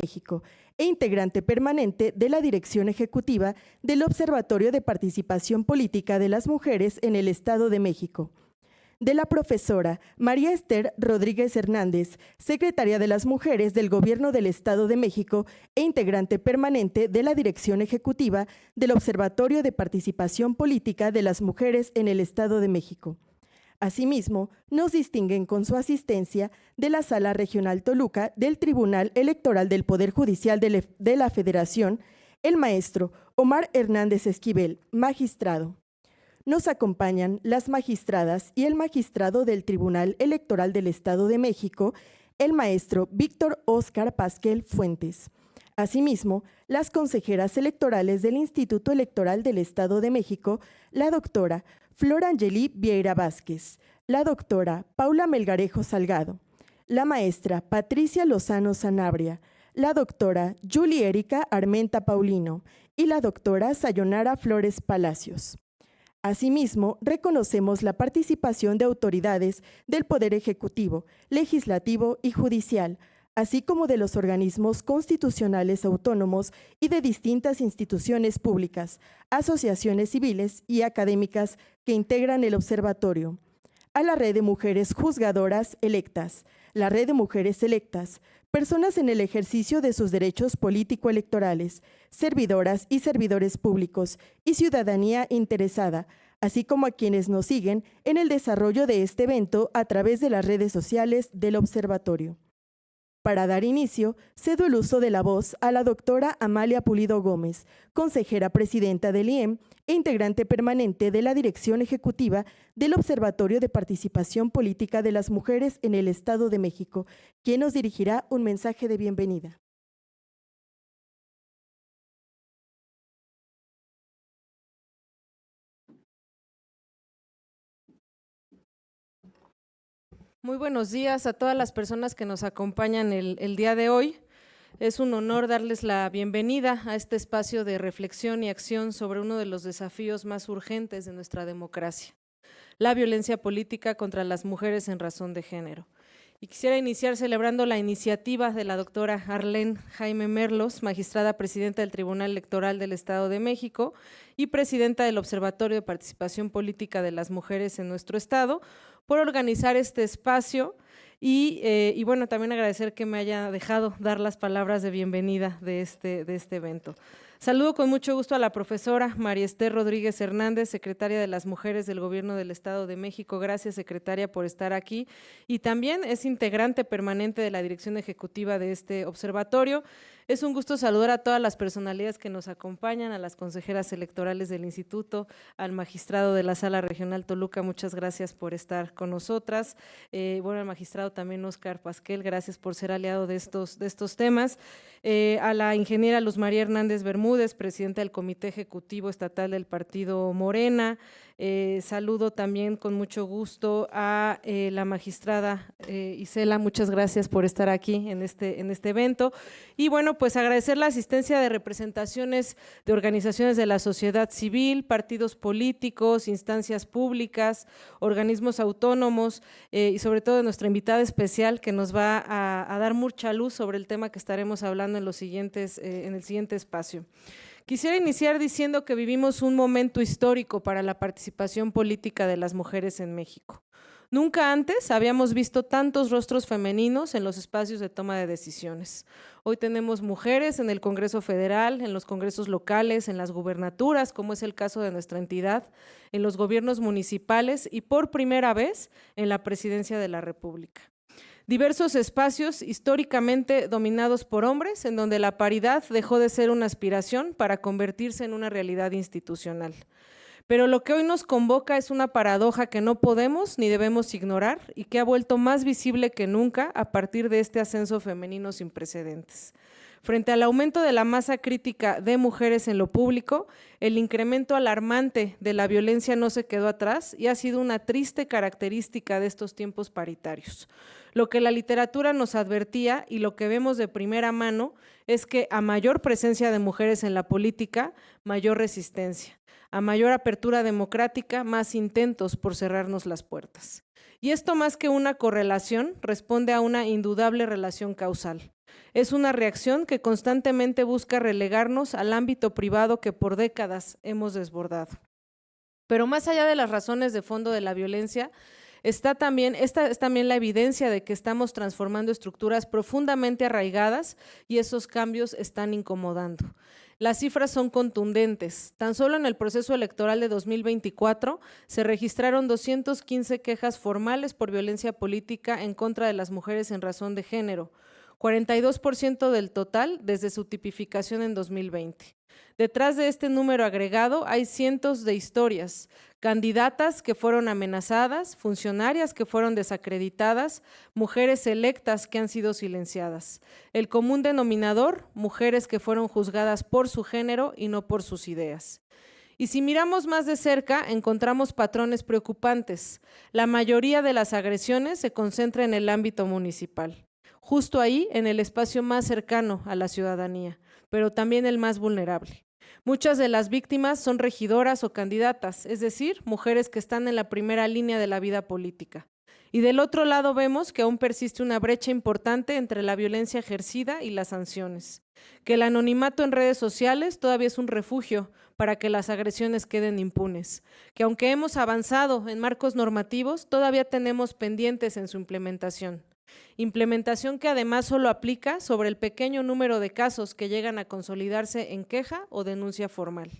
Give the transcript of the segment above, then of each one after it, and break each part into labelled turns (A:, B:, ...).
A: México e integrante permanente de la Dirección Ejecutiva del Observatorio de Participación Política de las Mujeres en el Estado de México. De la profesora María Esther Rodríguez Hernández, secretaria de las Mujeres del Gobierno del Estado de México e integrante permanente de la Dirección Ejecutiva del Observatorio de Participación Política de las Mujeres en el Estado de México. Asimismo, nos distinguen con su asistencia de la Sala Regional Toluca del Tribunal Electoral del Poder Judicial de la Federación, el maestro Omar Hernández Esquivel, magistrado. Nos acompañan las magistradas y el magistrado del Tribunal Electoral del Estado de México, el maestro Víctor Óscar Pasquel Fuentes. Asimismo, las consejeras electorales del Instituto Electoral del Estado de México, la doctora Flor Angelí Vieira Vázquez, la doctora Paula Melgarejo Salgado, la maestra Patricia Lozano Sanabria, la doctora Julie Erika Armenta Paulino y la doctora Sayonara Flores Palacios. Asimismo, reconocemos la participación de autoridades del Poder Ejecutivo, Legislativo y Judicial, así como de los organismos constitucionales autónomos y de distintas instituciones públicas, asociaciones civiles y académicas que integran el observatorio. A la Red de Mujeres Juzgadoras Electas, la Red de Mujeres Electas, personas en el ejercicio de sus derechos político-electorales, servidoras y servidores públicos y ciudadanía interesada, así como a quienes nos siguen en el desarrollo de este evento a través de las redes sociales del observatorio. Para dar inicio, cedo el uso de la voz a la doctora Amalia Pulido Gómez, consejera presidenta del IEM e integrante permanente de la Dirección Ejecutiva del Observatorio de Participación Política de las Mujeres en el Estado de México, quien nos dirigirá un mensaje de bienvenida.
B: Muy buenos días a todas las personas que nos acompañan el día de hoy. Es un honor darles la bienvenida a este espacio de reflexión y acción sobre uno de los desafíos más urgentes de nuestra democracia, la violencia política contra las mujeres en razón de género. Y quisiera iniciar celebrando la iniciativa de la doctora Arlene Jaime Merlos, magistrada presidenta del Tribunal Electoral del Estado de México y presidenta del Observatorio de Participación Política de las Mujeres en nuestro estado, por organizar este espacio y bueno, también agradecer que me haya dejado dar las palabras de bienvenida de este evento. Saludo con mucho gusto a la profesora María Esther Rodríguez Hernández, secretaria de las Mujeres del Gobierno del Estado de México. Gracias, secretaria, por estar aquí. Y también es integrante permanente de la Dirección Ejecutiva de este observatorio. Es un gusto saludar a todas las personalidades que nos acompañan, a las consejeras electorales del instituto, al magistrado de la Sala Regional Toluca, muchas gracias por estar con nosotras. Bueno, al magistrado también Óscar Pasquel, gracias por ser aliado de estos temas. A la ingeniera Luz María Hernández Bermúdez, presidenta del Comité Ejecutivo Estatal del Partido Morena. Saludo también con mucho gusto a la magistrada Isela, muchas gracias por estar aquí en este evento. Y bueno, pues agradecer la asistencia de representaciones de organizaciones de la sociedad civil, partidos políticos, instancias públicas, organismos autónomos y sobre todo de nuestra invitada especial que nos va a dar mucha luz sobre el tema que estaremos hablando en el siguiente espacio. Quisiera iniciar diciendo que vivimos un momento histórico para la participación política de las mujeres en México. Nunca antes habíamos visto tantos rostros femeninos en los espacios de toma de decisiones. Hoy tenemos mujeres en el Congreso Federal, en los congresos locales, en las gubernaturas, como es el caso de nuestra entidad, en los gobiernos municipales y por primera vez en la Presidencia de la República. Diversos espacios históricamente dominados por hombres, en donde la paridad dejó de ser una aspiración para convertirse en una realidad institucional. Pero lo que hoy nos convoca es una paradoja que no podemos ni debemos ignorar y que ha vuelto más visible que nunca a partir de este ascenso femenino sin precedentes. Frente al aumento de la masa crítica de mujeres en lo público, el incremento alarmante de la violencia no se quedó atrás y ha sido una triste característica de estos tiempos paritarios. Lo que la literatura nos advertía y lo que vemos de primera mano es que a mayor presencia de mujeres en la política, mayor resistencia. A mayor apertura democrática, más intentos por cerrarnos las puertas. Y esto más que una correlación, responde a una indudable relación causal. Es una reacción que constantemente busca relegarnos al ámbito privado que por décadas hemos desbordado. Pero más allá de las razones de fondo de la violencia, esta es también la evidencia de que estamos transformando estructuras profundamente arraigadas y esos cambios están incomodando. Las cifras son contundentes. Tan solo en el proceso electoral de 2024 se registraron 215 quejas formales por violencia política en contra de las mujeres en razón de género, 42% del total desde su tipificación en 2020. Detrás de este número agregado hay cientos de historias, candidatas que fueron amenazadas, funcionarias que fueron desacreditadas, mujeres electas que han sido silenciadas. El común denominador, mujeres que fueron juzgadas por su género y no por sus ideas. Y si miramos más de cerca, encontramos patrones preocupantes. La mayoría de las agresiones se concentra en el ámbito municipal, justo ahí en el espacio más cercano a la ciudadanía, pero también el más vulnerable. Muchas de las víctimas son regidoras o candidatas, es decir, mujeres que están en la primera línea de la vida política. Y del otro lado vemos que aún persiste una brecha importante entre la violencia ejercida y las sanciones, que el anonimato en redes sociales todavía es un refugio para que las agresiones queden impunes, que aunque hemos avanzado en marcos normativos, todavía tenemos pendientes en su implementación. Implementación que además solo aplica sobre el pequeño número de casos que llegan a consolidarse en queja o denuncia formal.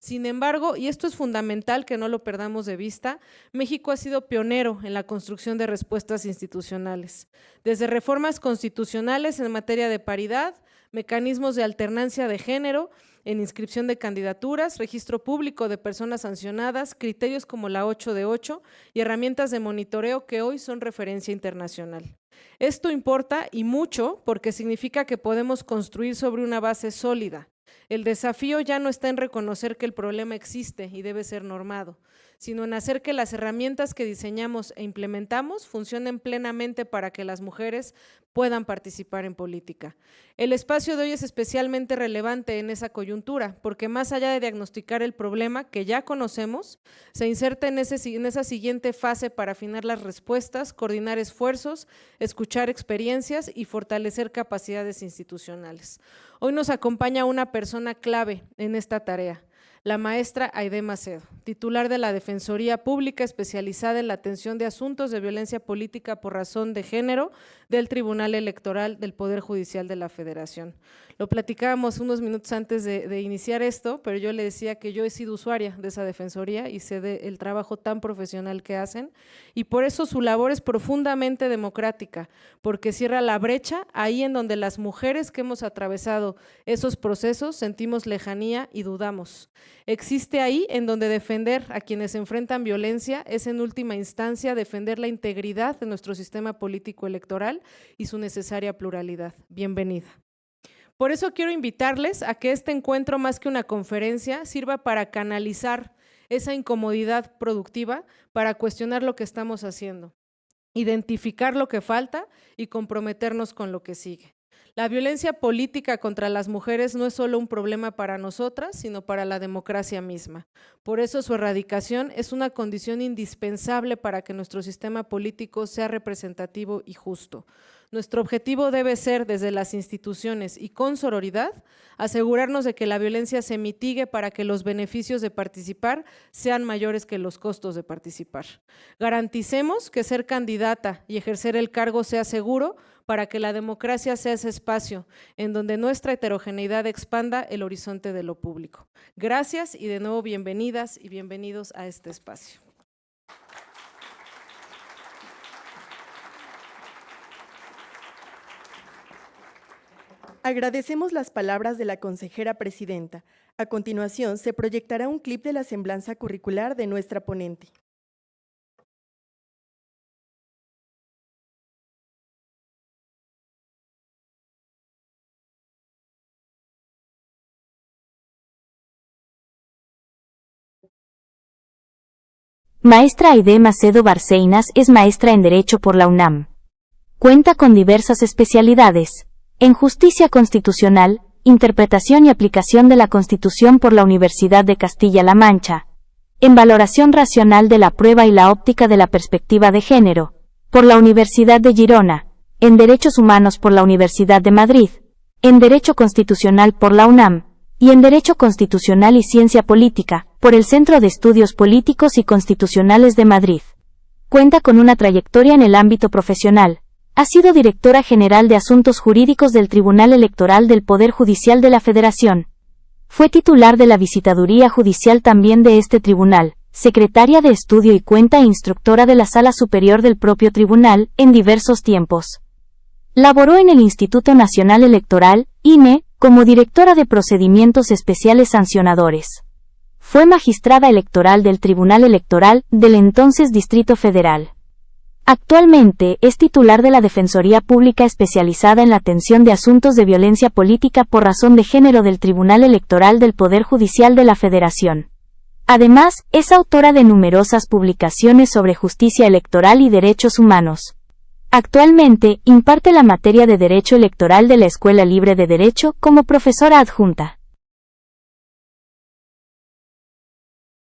B: Sin embargo, y esto es fundamental que no lo perdamos de vista, México ha sido pionero en la construcción de respuestas institucionales, desde reformas constitucionales en materia de paridad, mecanismos de alternancia de género, en inscripción de candidaturas, registro público de personas sancionadas, criterios como la 8 de 8 y herramientas de monitoreo que hoy son referencia internacional. Esto importa y mucho porque significa que podemos construir sobre una base sólida. El desafío ya no está en reconocer que el problema existe y debe ser normado, sino en hacer que las herramientas que diseñamos e implementamos funcionen plenamente para que las mujeres puedan participar en política. El espacio de hoy es especialmente relevante en esa coyuntura, porque más allá de diagnosticar el problema que ya conocemos, se inserta en esa siguiente fase para afinar las respuestas, coordinar esfuerzos, escuchar experiencias y fortalecer capacidades institucionales. Hoy nos acompaña una persona clave en esta tarea, la maestra Aide Macedo, titular de la Defensoría Pública especializada en la atención de asuntos de violencia política por razón de género del Tribunal Electoral del Poder Judicial de la Federación. Lo platicábamos unos minutos antes de iniciar esto, pero yo le decía que yo he sido usuaria de esa defensoría y sé del trabajo tan profesional que hacen, y por eso su labor es profundamente democrática, porque cierra la brecha ahí en donde las mujeres que hemos atravesado esos procesos sentimos lejanía y dudamos. Existe ahí en donde defender a quienes enfrentan violencia es en última instancia defender la integridad de nuestro sistema político electoral y su necesaria pluralidad. Bienvenida. Por eso quiero invitarles a que este encuentro, más que una conferencia, sirva para canalizar esa incomodidad productiva, para cuestionar lo que estamos haciendo, identificar lo que falta y comprometernos con lo que sigue. La violencia política contra las mujeres no es solo un problema para nosotras, sino para la democracia misma. Por eso su erradicación es una condición indispensable para que nuestro sistema político sea representativo y justo. Nuestro objetivo debe ser, desde las instituciones y con sororidad, asegurarnos de que la violencia se mitigue para que los beneficios de participar sean mayores que los costos de participar. Garanticemos que ser candidata y ejercer el cargo sea seguro para que la democracia sea ese espacio en donde nuestra heterogeneidad expanda el horizonte de lo público. Gracias y de nuevo bienvenidas y bienvenidos a este espacio.
A: Agradecemos las palabras de la consejera presidenta. A continuación, se proyectará un clip de la semblanza curricular de nuestra ponente.
C: Maestra Aide Macedo Barceinas es maestra en Derecho por la UNAM. Cuenta con diversas especialidades en Justicia Constitucional, Interpretación y Aplicación de la Constitución por la Universidad de Castilla-La Mancha, en Valoración Racional de la Prueba y la Óptica de la Perspectiva de Género, por la Universidad de Girona, en Derechos Humanos por la Universidad de Madrid, en Derecho Constitucional por la UNAM, y en Derecho Constitucional y Ciencia Política, por el Centro de Estudios Políticos y Constitucionales de Madrid. Cuenta con una trayectoria en el ámbito profesional. Ha sido directora general de Asuntos Jurídicos del Tribunal Electoral del Poder Judicial de la Federación. Fue titular de la Visitaduría Judicial también de este tribunal, secretaria de Estudio y Cuenta e instructora de la Sala Superior del propio tribunal, en diversos tiempos. Laboró en el Instituto Nacional Electoral, INE, como directora de Procedimientos Especiales Sancionadores. Fue magistrada electoral del Tribunal Electoral del entonces Distrito Federal. Actualmente es titular de la Defensoría Pública especializada en la atención de asuntos de violencia política por razón de género del Tribunal Electoral del Poder Judicial de la Federación. Además, es autora de numerosas publicaciones sobre justicia electoral y derechos humanos. Actualmente, imparte la materia de Derecho Electoral de la Escuela Libre de Derecho como profesora adjunta.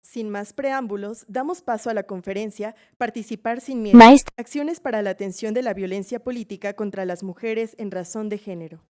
A: Sin más preámbulos, damos paso a la conferencia Participar sin miedo. Acciones para la atención de la violencia política contra las mujeres en razón de género.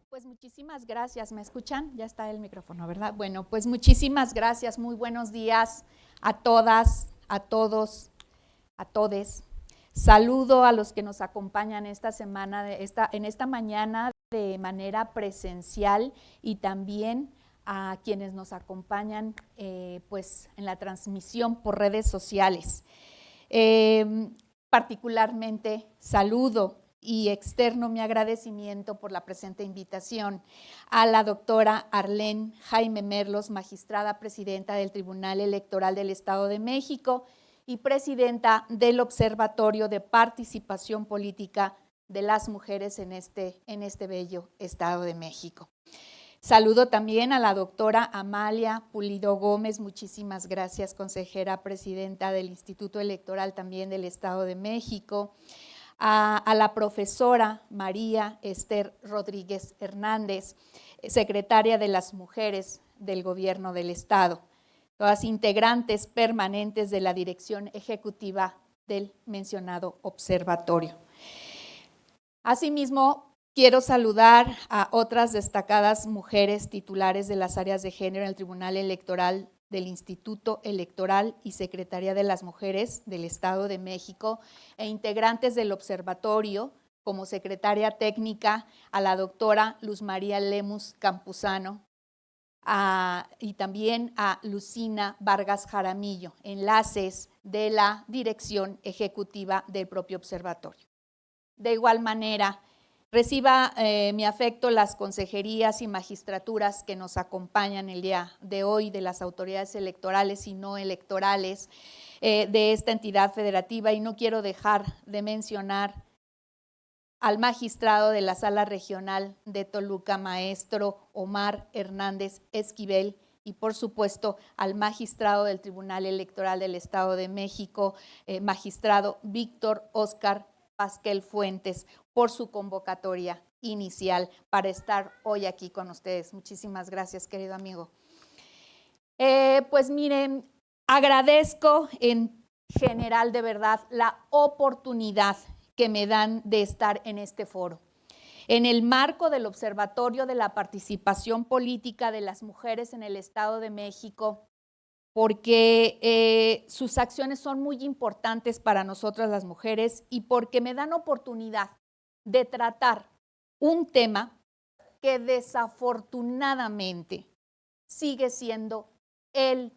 D: Pues muchísimas gracias, ¿me escuchan? Ya está el micrófono, ¿verdad? Bueno, pues muchísimas gracias, muy buenos días a todas, a todos, a todes. Saludo a los que nos acompañan esta semana, en esta mañana de manera presencial y también a quienes nos acompañan pues en la transmisión por redes sociales. Particularmente saludo y externo mi agradecimiento por la presente invitación a la doctora Arlene Jaime Merlos, magistrada presidenta del Tribunal Electoral del Estado de México y presidenta del Observatorio de Participación Política de las Mujeres en este bello Estado de México. Saludo también a la doctora Amalia Pulido Gómez, muchísimas gracias, consejera presidenta del Instituto Electoral también del Estado de México, a la profesora María Esther Rodríguez Hernández, secretaria de las Mujeres del Gobierno del Estado, todas integrantes permanentes de la dirección ejecutiva del mencionado observatorio. Asimismo, quiero saludar a otras destacadas mujeres titulares de las áreas de género en el Tribunal Electoral del Instituto Electoral y Secretaría de las Mujeres del Estado de México e integrantes del observatorio, como secretaria técnica a la doctora Luz María Lemus Campuzano y también a Lucina Vargas Jaramillo, enlaces de la dirección ejecutiva del propio observatorio. De igual manera, reciba mi afecto las consejerías y magistraturas que nos acompañan el día de hoy de las autoridades electorales y no electorales de esta entidad federativa, y no quiero dejar de mencionar al magistrado de la Sala Regional de Toluca, maestro Omar Hernández Esquivel, y por supuesto al magistrado del Tribunal Electoral del Estado de México, magistrado Víctor Óscar Pasquel Fuentes, por su convocatoria inicial para estar hoy aquí con ustedes. Muchísimas gracias, querido amigo. Pues miren, agradezco en general de verdad la oportunidad que me dan de estar en este foro, en el marco del Observatorio de la Participación Política de las Mujeres en el Estado de México, porque sus acciones son muy importantes para nosotras las mujeres y porque me dan oportunidad de tratar un tema que desafortunadamente sigue siendo el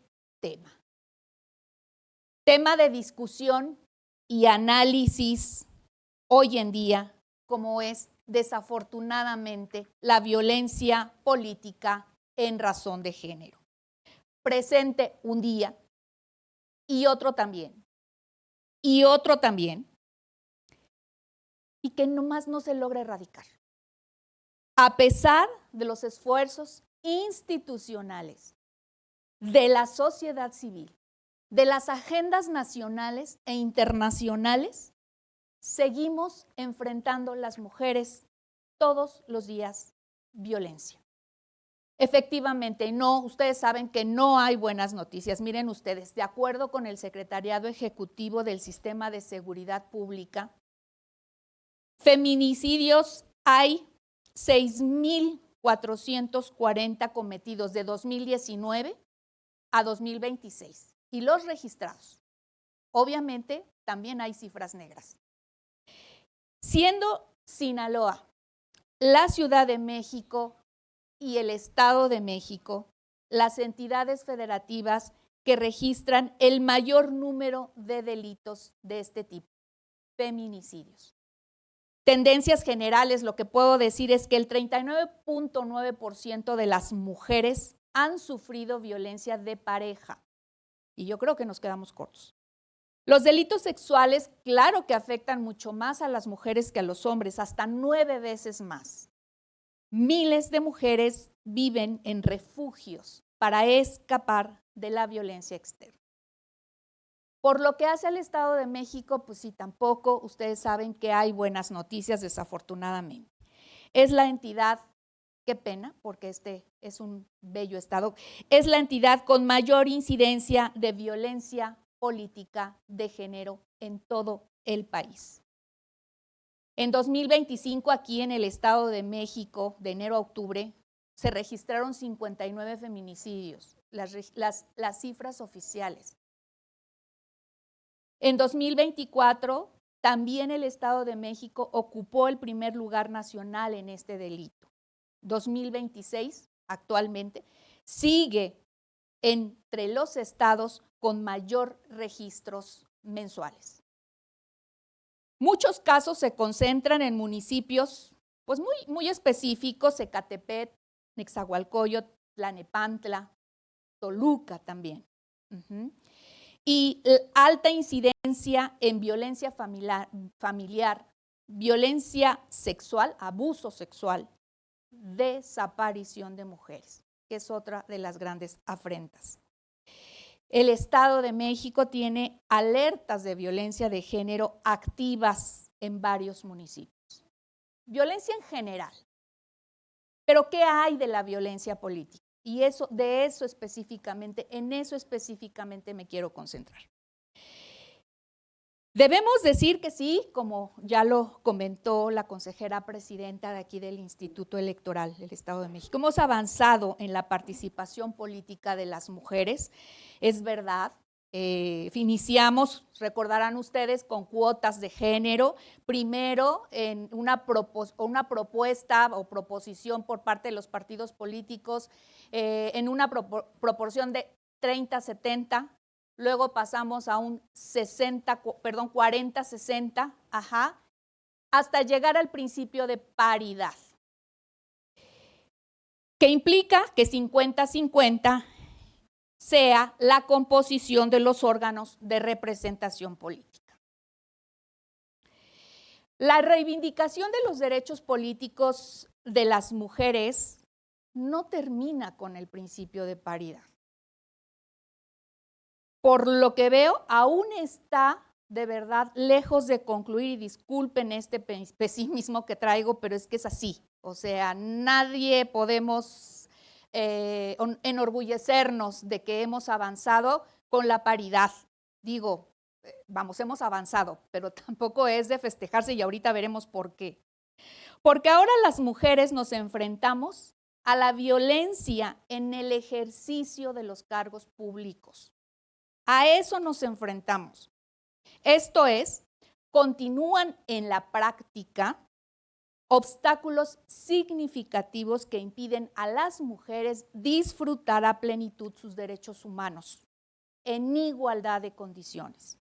D: tema de discusión y análisis hoy en día, como es desafortunadamente la violencia política en razón de género. Presente un día y otro también, y otro también, y que nomás no se logra erradicar, a pesar de los esfuerzos institucionales de la sociedad civil, de las agendas nacionales e internacionales, seguimos enfrentando las mujeres todos los días violencia. Efectivamente, no, ustedes saben que no hay buenas noticias. Miren ustedes, de acuerdo con el Secretariado Ejecutivo del Sistema de Seguridad Pública, feminicidios hay 6,440 cometidos de 2019 a 2026 y los registrados. Obviamente, también hay cifras negras. Siendo Sinaloa, la Ciudad de México y el Estado de México las entidades federativas que registran el mayor número de delitos de este tipo, feminicidios. Tendencias generales, lo que puedo decir es que el 39.9% de las mujeres han sufrido violencia de pareja. Y yo creo que nos quedamos cortos. Los delitos sexuales, claro que afectan mucho más a las mujeres que a los hombres, hasta 9 veces más. Miles de mujeres viven en refugios para escapar de la violencia externa. Por lo que hace al Estado de México, pues sí, tampoco, ustedes saben que hay buenas noticias, desafortunadamente. Es la entidad, qué pena, porque este es un bello estado, es la entidad con mayor incidencia de violencia política de género en todo el país. En 2025, aquí en el Estado de México, de enero a octubre, se registraron 59 feminicidios, las cifras oficiales. En 2024, también el Estado de México ocupó el primer lugar nacional en este delito. 2026, actualmente, sigue entre los estados con mayor registros mensuales. Muchos casos se concentran en municipios pues muy específicos, Ecatepec, Nezahualcóyotl, Tlalnepantla, Toluca también. Y alta incidencia en violencia familiar, violencia sexual, abuso sexual, desaparición de mujeres, que es otra de las grandes afrentas. El Estado de México tiene alertas de violencia de género activas en varios municipios. Violencia en general. Pero ¿qué hay de la violencia política? Y en eso específicamente me quiero concentrar. Debemos decir que sí, como ya lo comentó la consejera presidenta de aquí del Instituto Electoral del Estado de México, hemos avanzado en la participación política de las mujeres, es verdad. Iniciamos, recordarán ustedes, con cuotas de género, primero en una propuesta o proposición por parte de los partidos políticos en una proporción de 30-70, luego pasamos a un 40-60, hasta llegar al principio de paridad, que implica que 50-50 sea la composición de los órganos de representación política. La reivindicación de los derechos políticos de las mujeres no termina con el principio de paridad. Por lo que veo, aún está de verdad lejos de concluir, y disculpen este pesimismo que traigo, pero es que es así. O sea, nadie podemos enorgullecernos de que hemos avanzado con la paridad. Digo, hemos avanzado, pero tampoco es de festejarse y ahorita veremos por qué. Porque ahora las mujeres nos enfrentamos a la violencia en el ejercicio de los cargos públicos. A eso nos enfrentamos. Esto es, continúan en la práctica obstáculos significativos que impiden a las mujeres disfrutar a plenitud sus derechos humanos en igualdad de condiciones.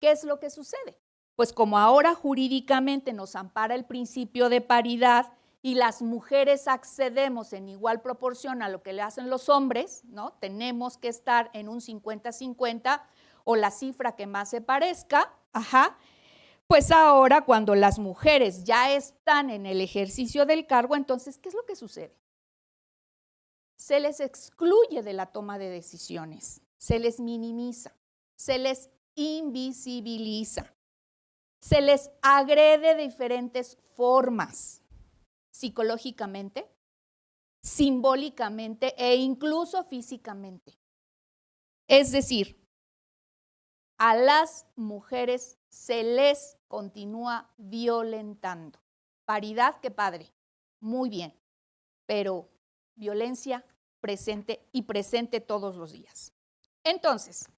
D: ¿Qué es lo que sucede? Pues como ahora jurídicamente nos ampara el principio de paridad y las mujeres accedemos en igual proporción a lo que le hacen los hombres, ¿no? Tenemos que estar en un 50-50 o la cifra que más se parezca, pues ahora cuando las mujeres ya están en el ejercicio del cargo, entonces, ¿qué es lo que sucede? Se les excluye de la toma de decisiones, se les minimiza. se les invisibiliza, se les agrede de diferentes formas, psicológicamente, simbólicamente e incluso físicamente. Es decir, a las mujeres se les continúa violentando. Paridad, qué padre, muy bien, pero violencia presente y presente todos los días. Entonces,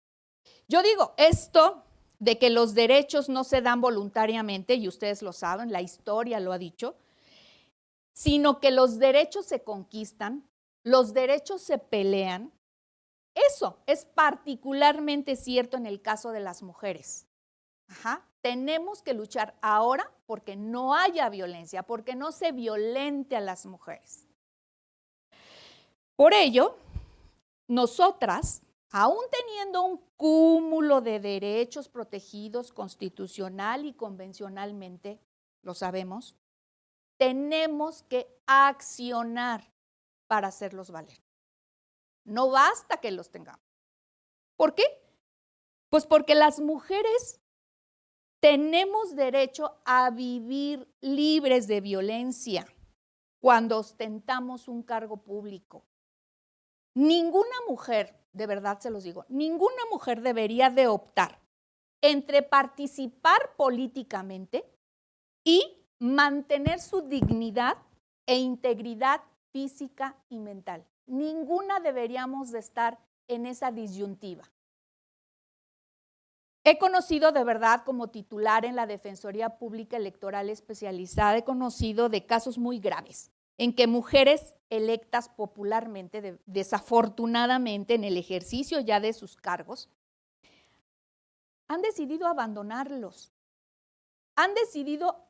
D: yo digo esto de que los derechos no se dan voluntariamente, y ustedes lo saben, la historia lo ha dicho, sino que los derechos se conquistan, los derechos se pelean. Eso es particularmente cierto en el caso de las mujeres. Tenemos que luchar ahora porque no haya violencia, porque no se violente a las mujeres. Por ello, nosotras, aún teniendo un cúmulo de derechos protegidos constitucional y convencionalmente, lo sabemos, tenemos que accionar para hacerlos valer. No basta que los tengamos. ¿Por qué? Pues porque las mujeres tenemos derecho a vivir libres de violencia cuando ostentamos un cargo público. Ninguna mujer, de verdad se los digo, ninguna mujer debería de optar entre participar políticamente y mantener su dignidad e integridad física y mental. Ninguna deberíamos de estar en esa disyuntiva. He conocido de verdad como titular en la Defensoría Pública Electoral Especializada, he conocido de casos muy graves en que mujeres electas popularmente, desafortunadamente en el ejercicio ya de sus cargos, han decidido abandonarlos, han decidido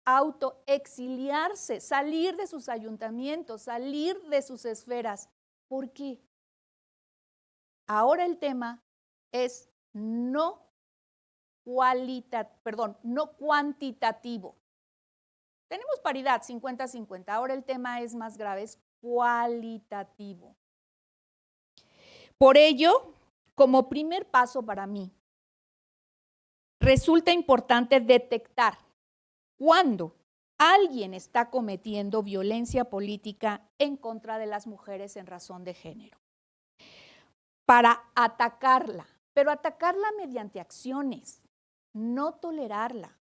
D: autoexiliarse, salir de sus ayuntamientos, salir de sus esferas. ¿Por qué? Ahora el tema es no cuantitativo. Tenemos paridad 50-50, ahora el tema es más grave, es cualitativo. Por ello, como primer paso para mí, resulta importante detectar cuando alguien está cometiendo violencia política en contra de las mujeres en razón de género, para atacarla, pero atacarla mediante acciones, no tolerarla,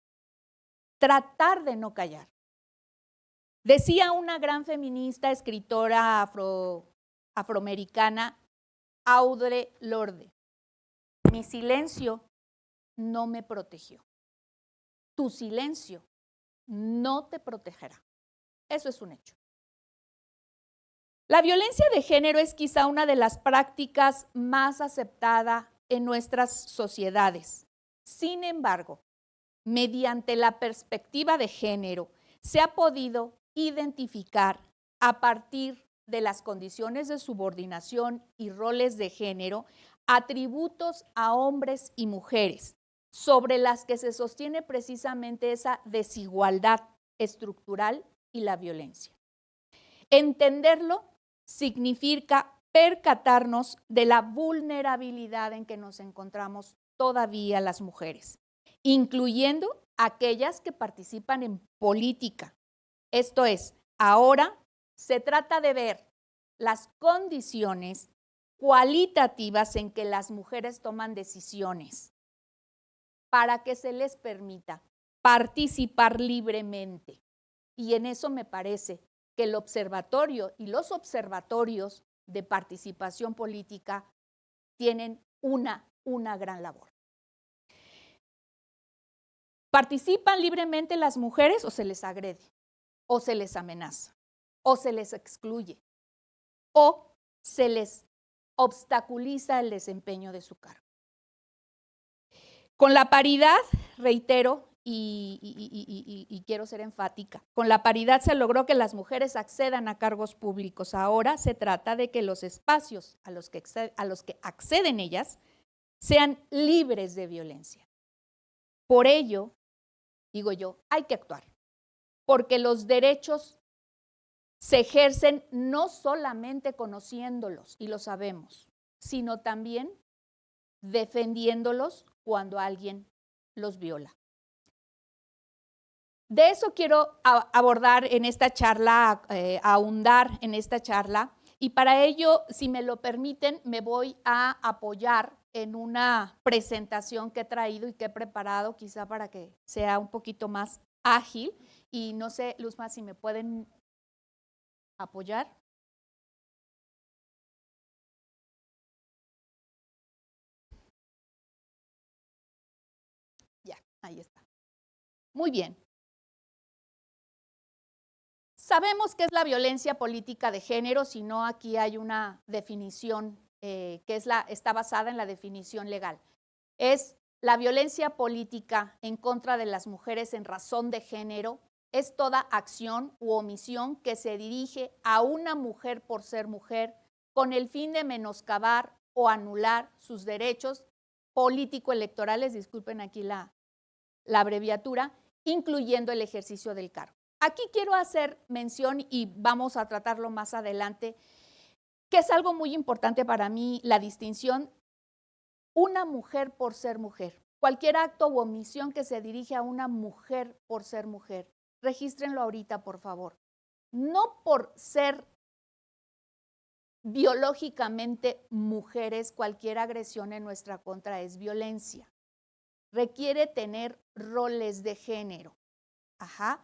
D: tratar de no callar. Decía una gran feminista, escritora afroamericana, Audre Lorde, mi silencio no me protegió. Tu silencio no te protegerá. Eso es un hecho. La violencia de género es quizá una de las prácticas más aceptadas en nuestras sociedades. Sin embargo, mediante la perspectiva de género, se ha podido identificar a partir de las condiciones de subordinación y roles de género, atributos a hombres y mujeres, sobre las que se sostiene precisamente esa desigualdad estructural y la violencia. Entenderlo significa percatarnos de la vulnerabilidad en que nos encontramos todavía las mujeres, incluyendo aquellas que participan en política. Esto es, ahora se trata de ver las condiciones cualitativas en que las mujeres toman decisiones para que se les permita participar libremente. Y en eso me parece que el observatorio y los observatorios de participación política tienen una gran labor. ¿Participan libremente las mujeres o se les agrede? ¿O se les amenaza? ¿O se les excluye? ¿O se les obstaculiza el desempeño de su cargo? Con la paridad, reitero, y quiero ser enfática, con la paridad se logró que las mujeres accedan a cargos públicos. Ahora se trata de que los espacios a los que acceden ellas sean libres de violencia. Por ello, digo yo, hay que actuar, porque los derechos se ejercen no solamente conociéndolos, y lo sabemos, sino también defendiéndolos cuando alguien los viola. De eso quiero abordar en esta charla, ahondar en esta charla, y para ello, si me lo permiten, me voy a apoyar en una presentación que he traído y que he preparado, quizá para que sea un poquito más ágil, y no sé, Luzma, si me pueden apoyar. Ya, ahí está. Muy bien. Sabemos qué es la violencia política de género, si no aquí hay una definición que está basada en la definición legal. Es la violencia política en contra de las mujeres en razón de género, es toda acción u omisión que se dirige a una mujer por ser mujer con el fin de menoscabar o anular sus derechos político-electorales, disculpen aquí la abreviatura, incluyendo el ejercicio del cargo. Aquí quiero hacer mención, y vamos a tratarlo más adelante, que es algo muy importante para mí, la distinción una mujer por ser mujer. Cualquier acto u omisión que se dirige a una mujer por ser mujer, regístrenlo ahorita, por favor. No por ser biológicamente mujeres, cualquier agresión en nuestra contra es violencia. Requiere tener roles de género. Ajá.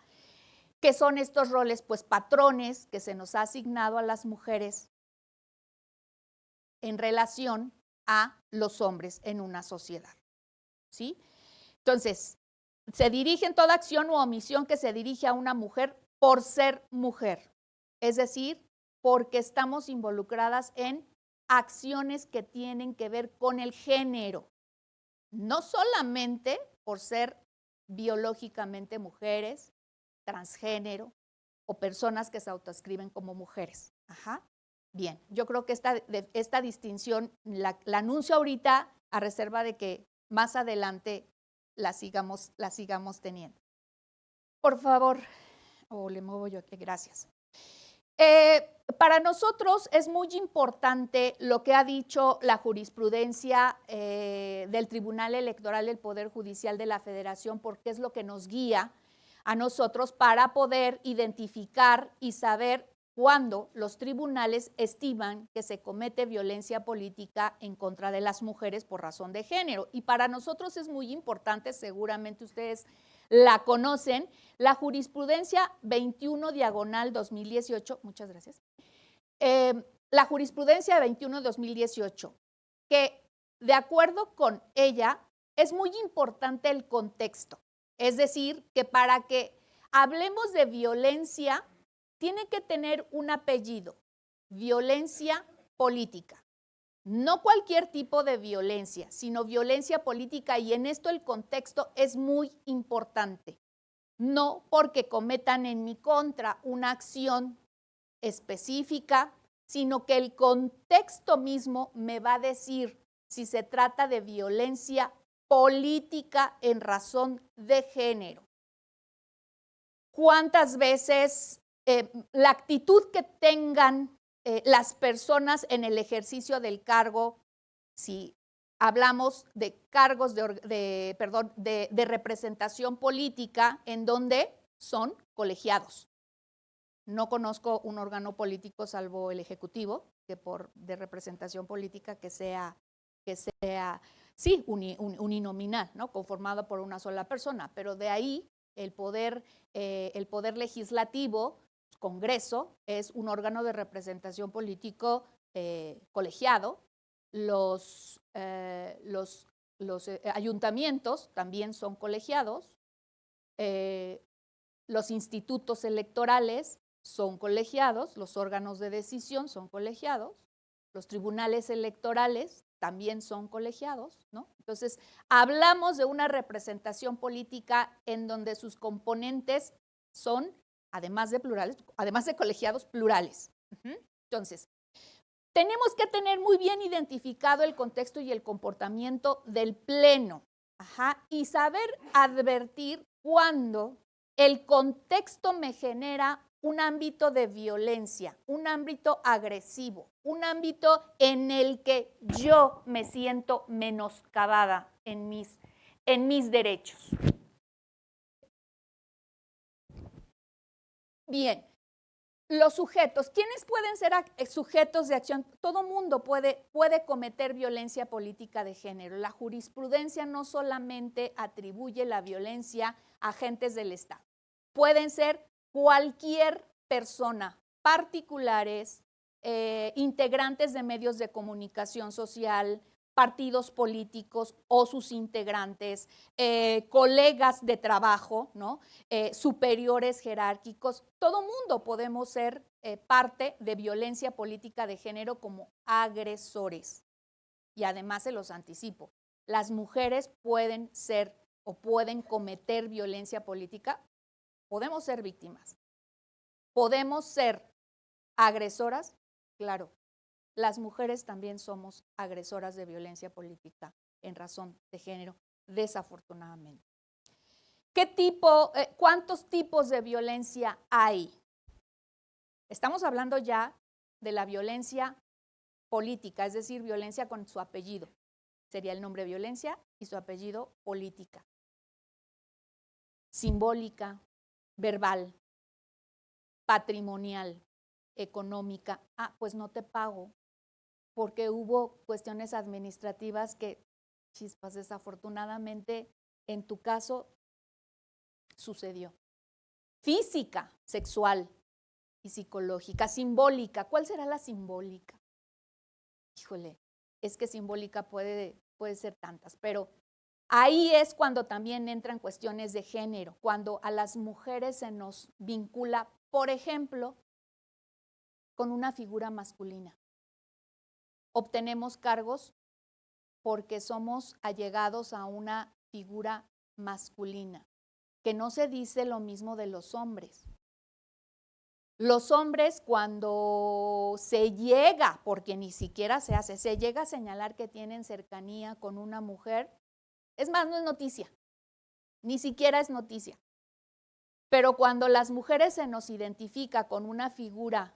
D: ¿Qué son estos roles? Pues patrones que se nos ha asignado a las mujeres en relación a los hombres en una sociedad, ¿sí? Entonces, se dirige en toda acción u omisión que se dirige a una mujer por ser mujer, es decir, porque estamos involucradas en acciones que tienen que ver con el género, no solamente por ser biológicamente mujeres, transgénero o personas que se autoescriben como mujeres. Ajá. Bien, yo creo que esta distinción la anuncio ahorita a reserva de que más adelante la sigamos teniendo. Por favor, le muevo yo aquí, gracias. Para nosotros es muy importante lo que ha dicho la jurisprudencia del Tribunal Electoral del Poder Judicial de la Federación, porque es lo que nos guía a nosotros para poder identificar y saber cuándo los tribunales estiman que se comete violencia política en contra de las mujeres por razón de género. Y para nosotros es muy importante, seguramente ustedes la conocen, la jurisprudencia 21/2018, muchas gracias, la jurisprudencia 21/2018, que de acuerdo con ella es muy importante el contexto. Es decir, que para que hablemos de violencia, tiene que tener un apellido, violencia política. No cualquier tipo de violencia, sino violencia política, y en esto el contexto es muy importante. No porque cometan en mi contra una acción específica, sino que el contexto mismo me va a decir si se trata de violencia política en razón de género. ¿Cuántas veces la actitud que tengan las personas en el ejercicio del cargo, si hablamos de cargos de representación política, en donde son colegiados? No conozco un órgano político, salvo el Ejecutivo, que de representación política que sea sí, uninominal, ¿no? Conformado por una sola persona, pero de ahí el poder legislativo, Congreso, es un órgano de representación político colegiado. Los ayuntamientos también son colegiados. Los institutos electorales son colegiados, los órganos de decisión son colegiados, los tribunales electorales también son colegiados, ¿no? Entonces, hablamos de una representación política en donde sus componentes son, además de colegiados, plurales. Entonces, tenemos que tener muy bien identificado el contexto y el comportamiento del pleno, y saber advertir cuando el contexto me genera un ámbito de violencia, un ámbito agresivo, un ámbito en el que yo me siento menoscabada en mis derechos. Bien, los sujetos. ¿Quiénes pueden ser sujetos de acción? Todo mundo puede cometer violencia política de género. La jurisprudencia no solamente atribuye la violencia a agentes del Estado. Pueden ser cualquier persona, particulares, integrantes de medios de comunicación social, partidos políticos o sus integrantes, colegas de trabajo, ¿no? Superiores jerárquicos. Todo mundo podemos ser parte de violencia política de género como agresores. Y además se los anticipo, las mujeres pueden ser o pueden cometer violencia política, podemos ser víctimas. ¿Podemos ser agresoras? Claro. Las mujeres también somos agresoras de violencia política en razón de género, desafortunadamente. ¿Cuántos tipos de violencia hay? Estamos hablando ya de la violencia política, es decir, violencia con su apellido. Sería el nombre violencia y su apellido política. Simbólica, verbal, patrimonial, económica. Pues no te pago porque hubo cuestiones administrativas que, chispas, desafortunadamente, en tu caso, sucedió. Física, sexual y psicológica. Simbólica, ¿cuál será la simbólica? Híjole, es que simbólica puede ser tantas, pero ahí es cuando también entran cuestiones de género, cuando a las mujeres se nos vincula, por ejemplo, con una figura masculina. Obtenemos cargos porque somos allegados a una figura masculina, que no se dice lo mismo de los hombres. Los hombres, cuando se llega, porque ni siquiera se hace, se llega a señalar que tienen cercanía con una mujer, es más, no es noticia, ni siquiera es noticia. Pero cuando las mujeres se nos identifica con una figura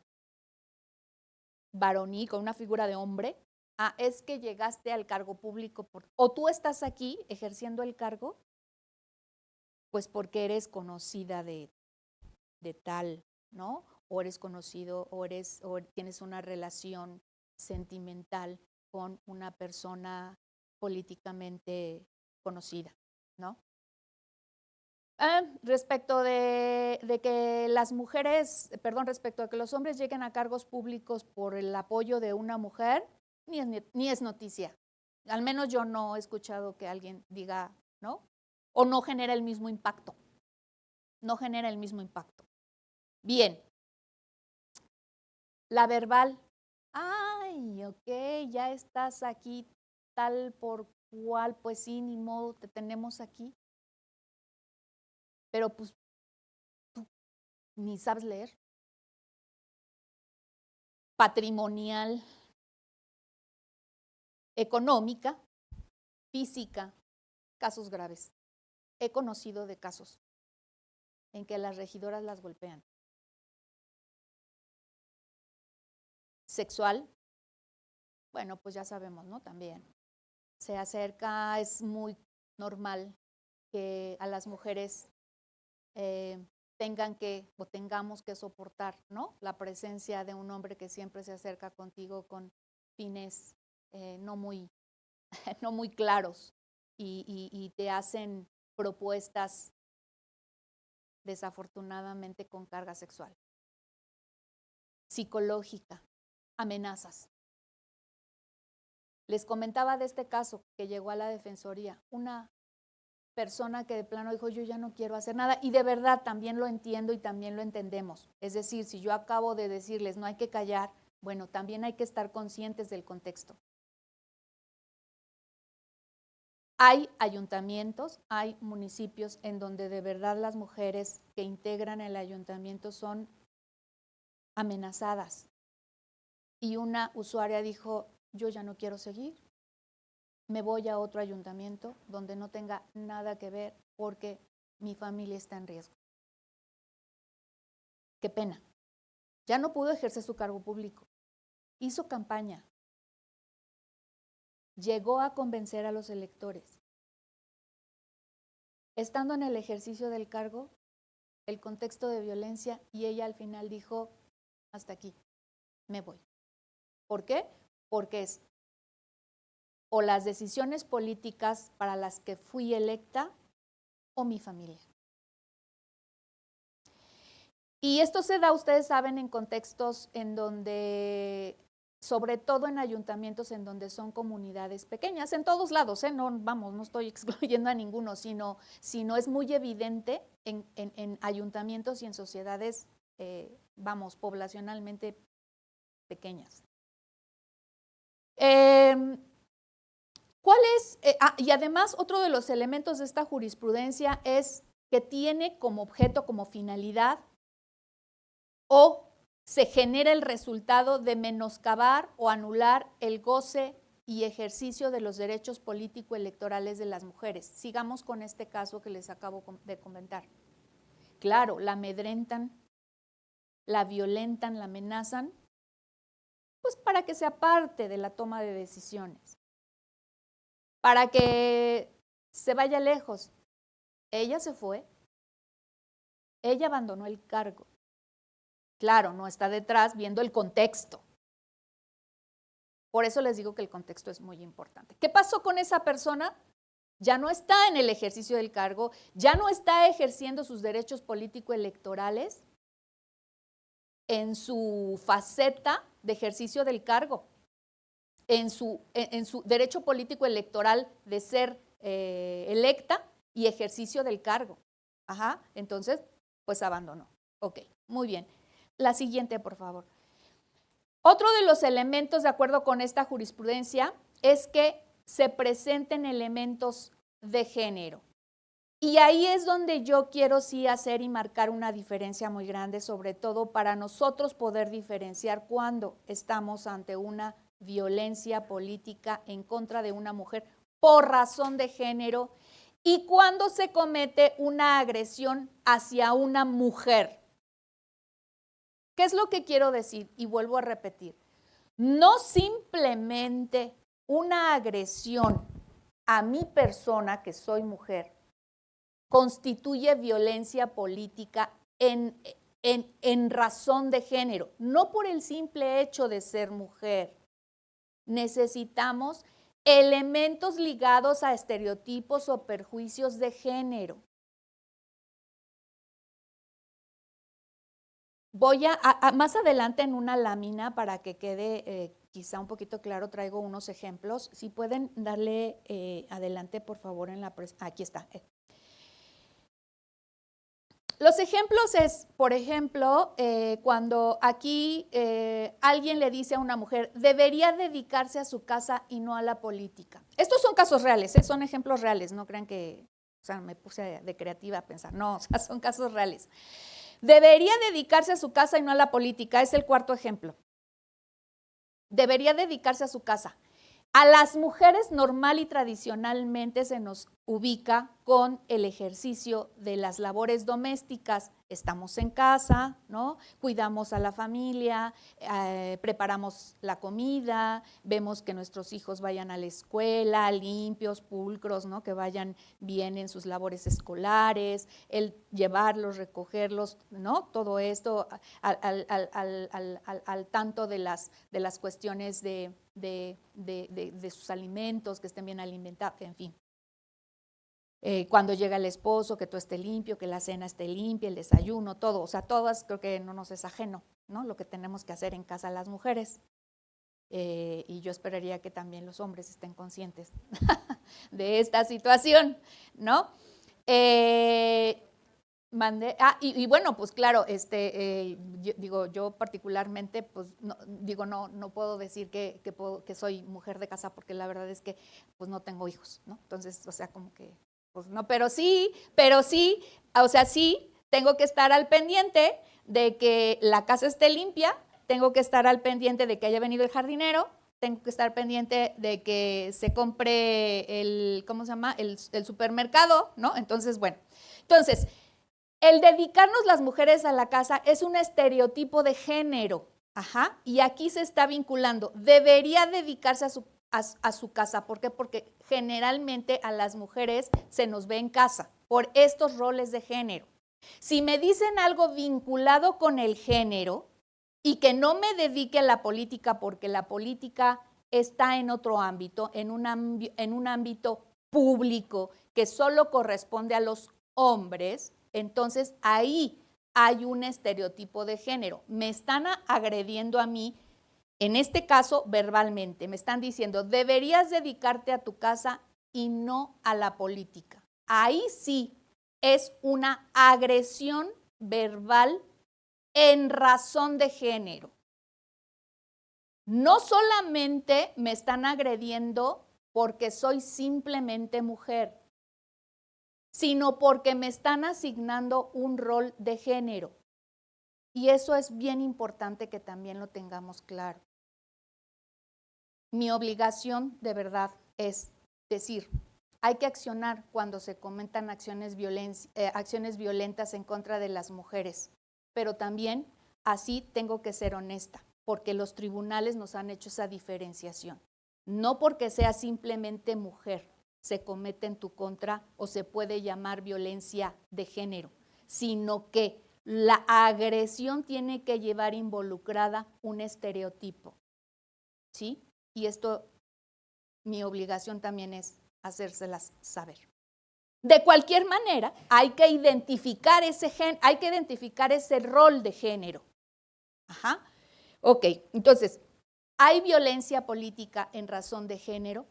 D: varonil, con una figura de hombre, es que llegaste al cargo público, o tú estás aquí ejerciendo el cargo, pues porque eres conocida de tal, ¿no? O eres conocido, o tienes una relación sentimental con una persona políticamente conocida, ¿no? Respecto de que las mujeres, respecto a que los hombres lleguen a cargos públicos por el apoyo de una mujer, ni es noticia. Al menos yo no he escuchado que alguien diga, ¿no? O no genera el mismo impacto. No genera el mismo impacto. Bien. La verbal. Ay, ok, ya estás aquí tal por cual, pues sí, ni modo, te tenemos aquí. Pero pues tú ni sabes leer. Patrimonial, económica, física, casos graves. He conocido de casos en que las regidoras las golpean. Sexual, bueno, pues ya sabemos, ¿no? También se acerca, es muy normal que a las mujeres tengamos que soportar, ¿no? La presencia de un hombre que siempre se acerca contigo con fines no muy claros y te hacen propuestas desafortunadamente con carga sexual. Psicológica, amenazas. Les comentaba de este caso que llegó a la Defensoría, una persona que de plano dijo, yo ya no quiero hacer nada, y de verdad también lo entiendo y también lo entendemos. Es decir, si yo acabo de decirles no hay que callar, bueno, también hay que estar conscientes del contexto. Hay ayuntamientos, hay municipios en donde de verdad las mujeres que integran el ayuntamiento son amenazadas. Y una usuaria dijo, yo ya no quiero seguir, me voy a otro ayuntamiento donde no tenga nada que ver porque mi familia está en riesgo. qué pena. Ya no pudo ejercer su cargo público. Hizo campaña. Llegó a convencer a los electores. Estando en el ejercicio del cargo, el contexto de violencia, y ella al final dijo, hasta aquí, me voy. ¿Por qué? Porque es o las decisiones políticas para las que fui electa o mi familia. Y esto se da, ustedes saben, en contextos en donde, sobre todo en ayuntamientos en donde son comunidades pequeñas, en todos lados, no estoy excluyendo a ninguno, sino es muy evidente en ayuntamientos y en sociedades, poblacionalmente pequeñas. ¿Cuál es? Y además, otro de los elementos de esta jurisprudencia es que tiene como objeto, como finalidad, o se genera el resultado de menoscabar o anular el goce y ejercicio de los derechos político-electorales de las mujeres. Sigamos con este caso que les acabo de comentar. Claro, la amedrentan, la violentan, la amenazan, pues para que sea parte de la toma de decisiones, para que se vaya lejos. Ella se fue, ella abandonó el cargo. Claro, no está detrás viendo el contexto. Por eso les digo que el contexto es muy importante. ¿Qué pasó con esa persona? Ya no está en el ejercicio del cargo, ya no está ejerciendo sus derechos político-electorales en su faceta de ejercicio del cargo, en su derecho político-electoral de ser electa y ejercicio del cargo. Entonces, pues abandonó. Ok, muy bien. La siguiente, por favor. Otro de los elementos, de acuerdo con esta jurisprudencia, es que se presenten elementos de género. Y ahí es donde yo quiero sí hacer y marcar una diferencia muy grande, sobre todo para nosotros poder diferenciar cuando estamos ante una violencia política en contra de una mujer por razón de género y cuando se comete una agresión hacia una mujer. ¿Qué es lo que quiero decir? Y vuelvo a repetir. No simplemente una agresión a mi persona, que soy mujer, constituye violencia política en razón de género, no por el simple hecho de ser mujer. Necesitamos elementos ligados a estereotipos o perjuicios de género. Voy a más adelante en una lámina, para que quede quizá un poquito claro, traigo unos ejemplos. Si pueden darle adelante, por favor, aquí está. Los ejemplos es, por ejemplo, cuando aquí alguien le dice a una mujer, debería dedicarse a su casa y no a la política. Estos son casos reales, son ejemplos reales, no crean que, me puse de creativa a pensar, no, son casos reales. Debería dedicarse a su casa y no a la política, es el cuarto ejemplo. Debería dedicarse a su casa. A las mujeres normal y tradicionalmente se nos ubica con el ejercicio de las labores domésticas. Estamos en casa, ¿no? Cuidamos a la familia, preparamos la comida, vemos que nuestros hijos vayan a la escuela limpios, pulcros, ¿no? Que vayan bien en sus labores escolares, el llevarlos, recogerlos, ¿no? Todo esto al tanto de las cuestiones de sus alimentos, que estén bien alimentados, en fin. Cuando llega el esposo, que todo esté limpio, que la cena esté limpia, el desayuno, todo. O sea, todas creo que no nos es ajeno, ¿no? Lo que tenemos que hacer en casa las mujeres. Y yo esperaría que también los hombres estén conscientes de esta situación, ¿no? Y bueno, pues claro, yo particularmente, pues no puedo decir que soy mujer de casa, porque la verdad es que pues no tengo hijos, ¿no? Entonces, o sea, como que, pues no, pero sí, o sea, sí tengo que estar al pendiente de que la casa esté limpia, tengo que estar al pendiente de que haya venido el jardinero, tengo que estar pendiente de que se compre el supermercado, ¿no? Entonces, bueno, el dedicarnos las mujeres a la casa es un estereotipo de género. Ajá, y aquí se está vinculando. Debería dedicarse a su casa. ¿Por qué? Porque generalmente a las mujeres se nos ve en casa por estos roles de género. Si me dicen algo vinculado con el género y que no me dedique a la política porque la política está en otro ámbito, en un ámbito público que solo corresponde a los hombres, entonces ahí hay un estereotipo de género. Me están agrediendo a mí, en este caso verbalmente, me están diciendo, deberías dedicarte a tu casa y no a la política. Ahí sí es una agresión verbal en razón de género. No solamente me están agrediendo porque soy simplemente mujer, sino porque me están asignando un rol de género. Y eso es bien importante que también lo tengamos claro. Mi obligación de verdad es decir, hay que accionar cuando se cometan acciones violentas en contra de las mujeres, pero también así tengo que ser honesta, porque los tribunales nos han hecho esa diferenciación. No porque sea simplemente mujer se comete en tu contra o se puede llamar violencia de género, sino que la agresión tiene que llevar involucrada un estereotipo, ¿sí? Y esto, mi obligación también es hacérselas saber. De cualquier manera, hay que identificar ese rol de género. Ajá. Ok, entonces, ¿hay violencia política en razón de género?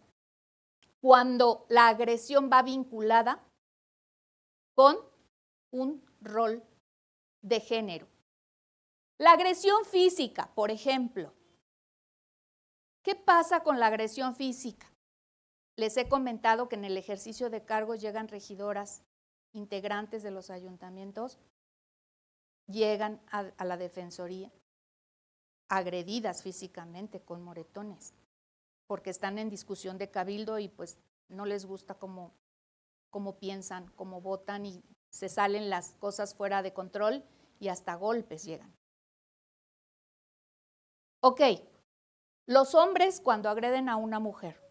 D: Cuando la agresión va vinculada con un rol de género. La agresión física, por ejemplo. ¿Qué pasa con la agresión física? Les he comentado que en el ejercicio de cargos llegan regidoras, integrantes de los ayuntamientos, llegan a la defensoría, agredidas físicamente con moretones, porque están en discusión de cabildo y pues no les gusta cómo piensan, cómo votan y se salen las cosas fuera de control y hasta golpes llegan. Ok, los hombres cuando agreden a una mujer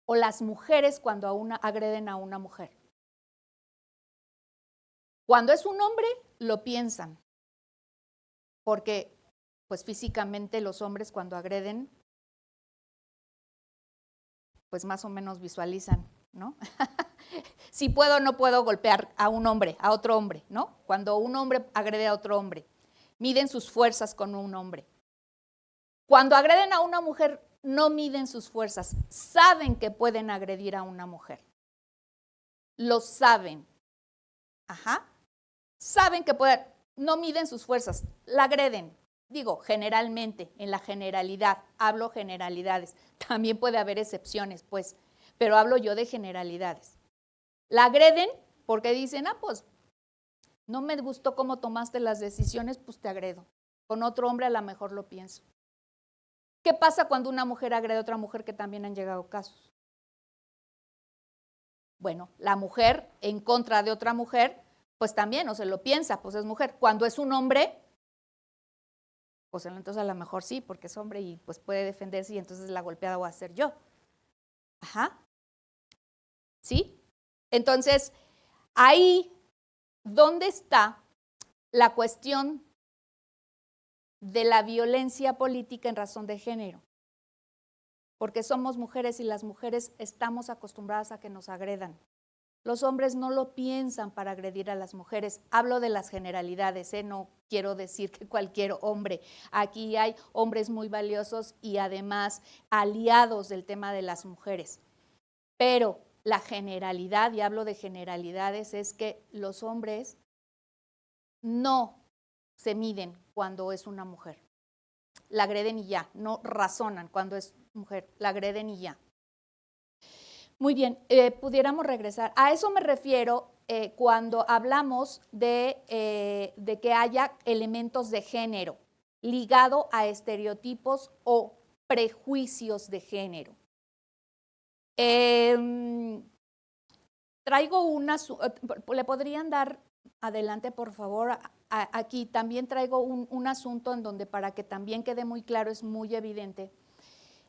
D: o las mujeres cuando agreden a una mujer. Cuando es un hombre, lo piensan, porque pues físicamente los hombres cuando agreden, pues más o menos visualizan, ¿no? Si puedo o no puedo golpear a un hombre, a otro hombre, ¿no? Cuando un hombre agrede a otro hombre, miden sus fuerzas con un hombre. Cuando agreden a una mujer, no miden sus fuerzas, saben que pueden agredir a una mujer. Lo saben. Ajá. Saben que pueden, no miden sus fuerzas, la agreden. Digo, generalmente, en la generalidad, hablo generalidades. También puede haber excepciones, pues, pero hablo yo de generalidades. La agreden porque dicen, pues, no me gustó cómo tomaste las decisiones, pues te agredo. Con otro hombre a lo mejor lo pienso. ¿Qué pasa cuando una mujer agrede a otra mujer, que también han llegado casos? Bueno, la mujer en contra de otra mujer, pues también no se lo piensa, pues es mujer. Cuando es un hombre, pues entonces a lo mejor sí, porque es hombre y pues puede defenderse y entonces la golpeada voy a ser yo. Ajá. ¿Sí? Entonces, ahí, ¿dónde está la cuestión de la violencia política en razón de género? Porque somos mujeres y las mujeres estamos acostumbradas a que nos agredan. Los hombres no lo piensan para agredir a las mujeres. Hablo de las generalidades, no quiero decir que cualquier hombre. Aquí hay hombres muy valiosos y además aliados del tema de las mujeres. Pero la generalidad, y hablo de generalidades, es que los hombres no se miden cuando es una mujer. La agreden y ya, no razonan cuando es mujer, la agreden y ya. Muy bien, pudiéramos regresar. A eso me refiero cuando hablamos de que haya elementos de género ligado a estereotipos o prejuicios de género. Traigo le podrían dar adelante, por favor. Aquí también traigo un asunto en donde, para que también quede muy claro, es muy evidente.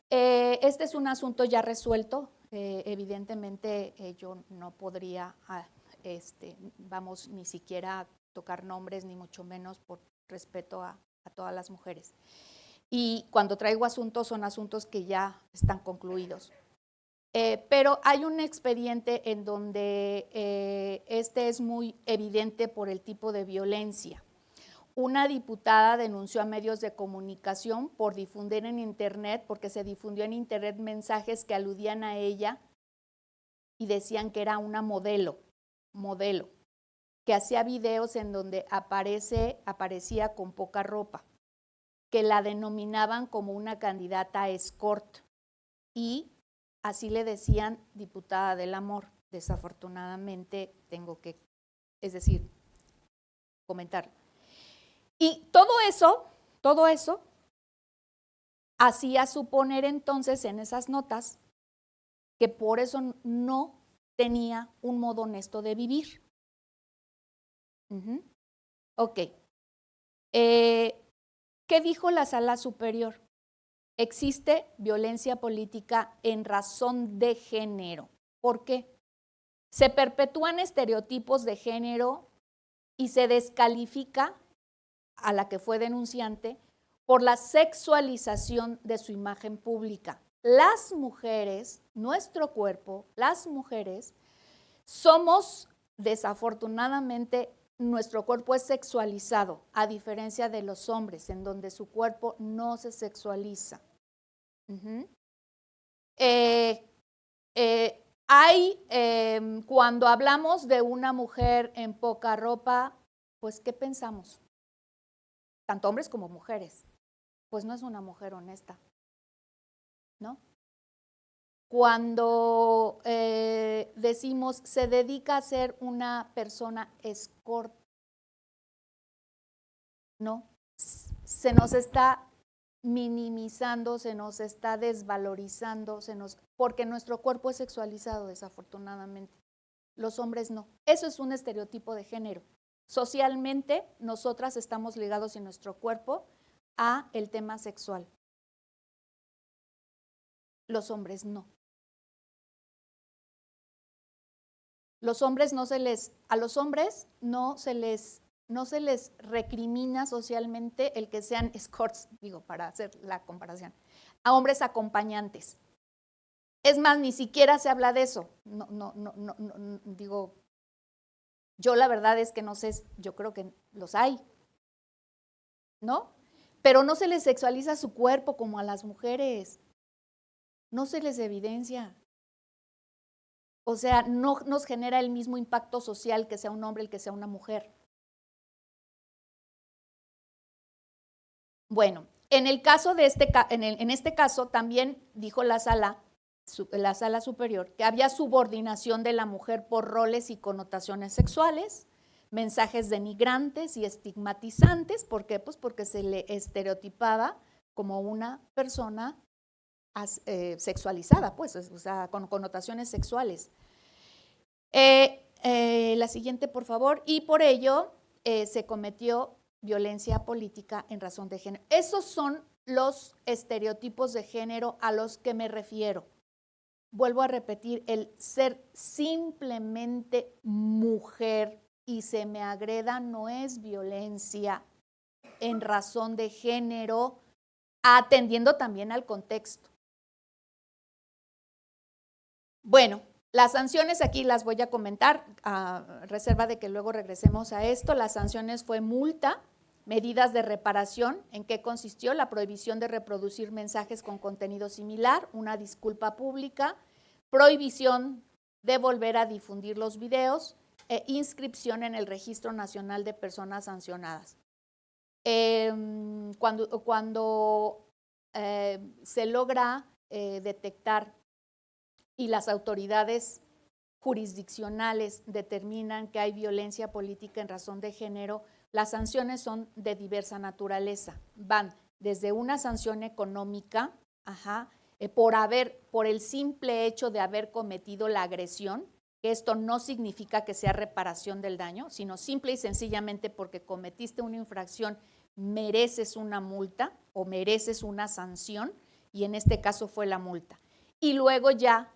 D: Este es un asunto ya resuelto. Evidentemente yo no podría, vamos, ni siquiera tocar nombres, ni mucho menos por respeto a todas las mujeres. Y cuando traigo asuntos, son asuntos que ya están concluidos. Pero hay un expediente en donde este es muy evidente por el tipo de violencia. Una diputada denunció a medios de comunicación por difundir en internet, porque se difundió en internet mensajes que aludían a ella y decían que era una modelo, que hacía videos en donde aparecía con poca ropa, que la denominaban como una candidata a escort y así le decían diputada del amor. Desafortunadamente tengo que, comentarlo. Y todo eso hacía suponer entonces en esas notas que por eso no tenía un modo honesto de vivir. Ok. ¿Qué dijo la Sala Superior? Existe violencia política en razón de género. ¿Por qué? Se perpetúan estereotipos de género y se descalifica a la que fue denunciante por la sexualización de su imagen pública. Las mujeres, nuestro cuerpo, las mujeres, somos, desafortunadamente, nuestro cuerpo es sexualizado, a diferencia de los hombres, en donde su cuerpo no se sexualiza. Cuando hablamos de una mujer en poca ropa, pues, ¿qué pensamos? Tanto hombres como mujeres. Pues no es una mujer honesta, ¿no? Cuando decimos se dedica a ser una persona escort, ¿no? Se nos está minimizando, se nos está desvalorizando, porque nuestro cuerpo es sexualizado, desafortunadamente. Los hombres no. Eso es un estereotipo de género. Socialmente, nosotras estamos ligados en nuestro cuerpo a el tema sexual. Los hombres no. A los hombres no se les recrimina socialmente el que sean escorts, para hacer la comparación, a hombres acompañantes. Es más, ni siquiera se habla de eso. Yo la verdad es que no sé, yo creo que los hay, ¿no? Pero no se les sexualiza su cuerpo como a las mujeres. No se les evidencia. O sea, no nos genera el mismo impacto social que sea un hombre el que sea una mujer. Bueno, en el caso de en este caso también dijo la sala superior que había subordinación de la mujer por roles y connotaciones sexuales, mensajes denigrantes y estigmatizantes. ¿Por qué? Pues porque se le estereotipaba como una persona sexualizada, pues, o sea, con connotaciones sexuales. La siguiente, por favor. Y por ello se cometió violencia política en razón de género. Esos son los estereotipos de género a los que me refiero. Vuelvo a repetir, el ser simplemente mujer y se me agreda no es violencia en razón de género, atendiendo también al contexto. Bueno, las sanciones aquí las voy a comentar, a reserva de que luego regresemos a esto. Las sanciones fue multa, medidas de reparación, ¿en qué consistió? La prohibición de reproducir mensajes con contenido similar, una disculpa pública, prohibición de volver a difundir los videos e inscripción en el Registro Nacional de Personas Sancionadas. Cuando se logra detectar y las autoridades jurisdiccionales determinan que hay violencia política en razón de género, las sanciones son de diversa naturaleza. Van desde una sanción económica, por el simple hecho de haber cometido la agresión, que esto no significa que sea reparación del daño, sino simple y sencillamente porque cometiste una infracción, mereces una multa o mereces una sanción, y en este caso fue la multa. Y luego ya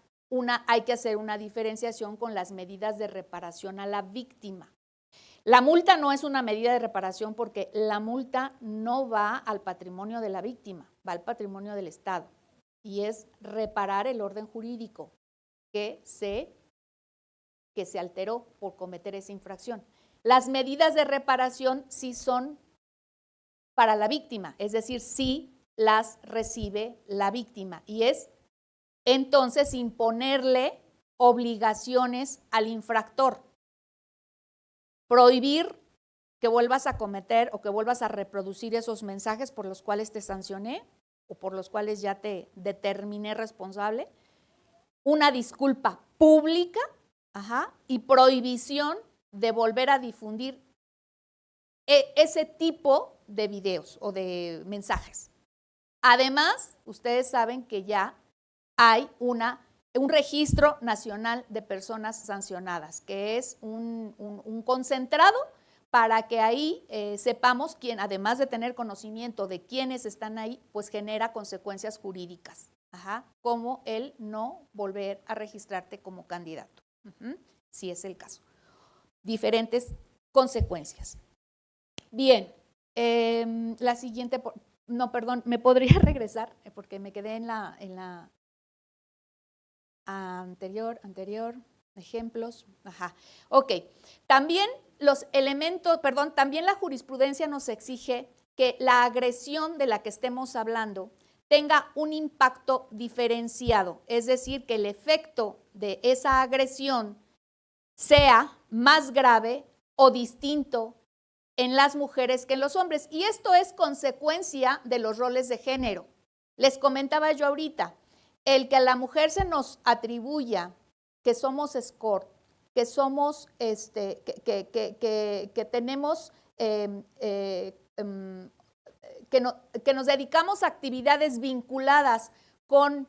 D: hay que hacer una diferenciación con las medidas de reparación a la víctima. La multa no es una medida de reparación porque la multa no va al patrimonio de la víctima, va al patrimonio del Estado, y es reparar el orden jurídico que se alteró por cometer esa infracción. Las medidas de reparación sí son para la víctima, es decir, sí las recibe la víctima, y es entonces imponerle obligaciones al infractor, prohibir que vuelvas a cometer o que vuelvas a reproducir esos mensajes por los cuales te sancioné o por los cuales ya te determiné responsable, una disculpa pública, y prohibición de volver a difundir ese tipo de videos o de mensajes. Además, ustedes saben que ya hay un registro nacional de personas sancionadas, que es un concentrado para que ahí sepamos quién, además de tener conocimiento de quiénes están ahí, pues genera consecuencias jurídicas, como el no volver a registrarte como candidato, si es el caso. Diferentes consecuencias. Bien, la siguiente, no, perdón, ¿me podría regresar? Porque me quedé en la anterior, ejemplos, ok. También los elementos, también la jurisprudencia nos exige que la agresión de la que estemos hablando tenga un impacto diferenciado, es decir, que el efecto de esa agresión sea más grave o distinto en las mujeres que en los hombres. Y esto es consecuencia de los roles de género. Les comentaba yo ahorita, el que a la mujer se nos atribuya que somos escort, que somos, que tenemos, que nos dedicamos a actividades vinculadas con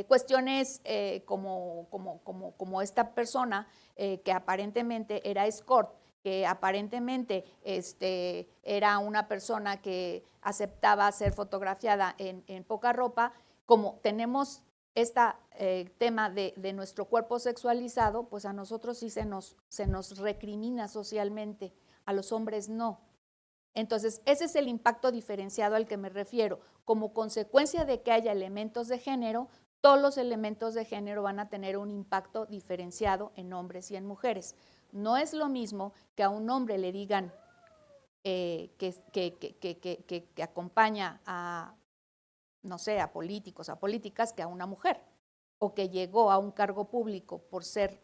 D: cuestiones como esta persona que aparentemente era escort, que aparentemente era una persona que aceptaba ser fotografiada en poca ropa. Como tenemos este tema de nuestro cuerpo sexualizado, pues a nosotros sí se nos recrimina socialmente, a los hombres no. Entonces, ese es el impacto diferenciado al que me refiero. Como consecuencia de que haya elementos de género, todos los elementos de género van a tener un impacto diferenciado en hombres y en mujeres. No es lo mismo que a un hombre le digan que acompaña a, no sé, a políticos, a políticas, que a una mujer, o que llegó a un cargo público por ser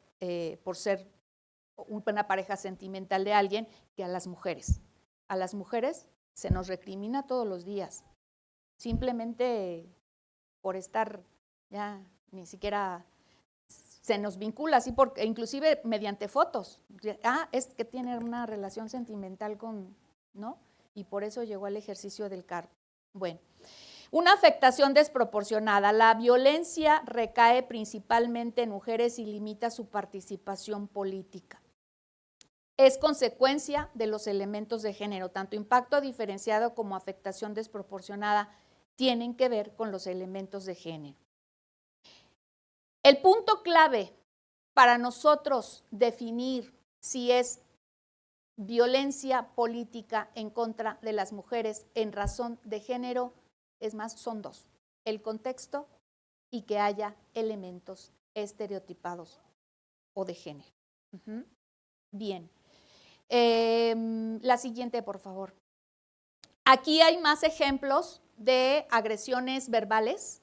D: una pareja sentimental de alguien, que a las mujeres. A las mujeres se nos recrimina todos los días, simplemente por estar, ya ni siquiera se nos vincula así, porque inclusive mediante fotos. Es que tiene una relación sentimental con, ¿no? Y por eso llegó al ejercicio del cargo. Bueno, una afectación desproporcionada. La violencia recae principalmente en mujeres y limita su participación política. Es consecuencia de los elementos de género. Tanto impacto diferenciado como afectación desproporcionada tienen que ver con los elementos de género. El punto clave para nosotros definir si es violencia política en contra de las mujeres en razón de género, es más, son dos: el contexto y que haya elementos estereotipados o de género. Bien. La siguiente, por favor. Aquí hay más ejemplos de agresiones verbales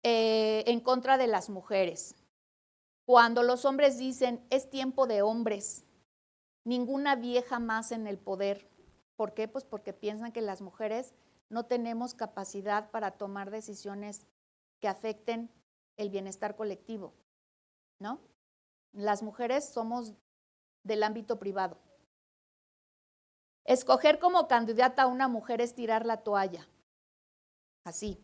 D: en contra de las mujeres. Cuando los hombres dicen, es tiempo de hombres, ninguna vieja más en el poder. ¿Por qué? Pues porque piensan que las mujeres no tenemos capacidad para tomar decisiones que afecten el bienestar colectivo, ¿no? Las mujeres somos del ámbito privado. Escoger como candidata a una mujer es tirar la toalla. Así.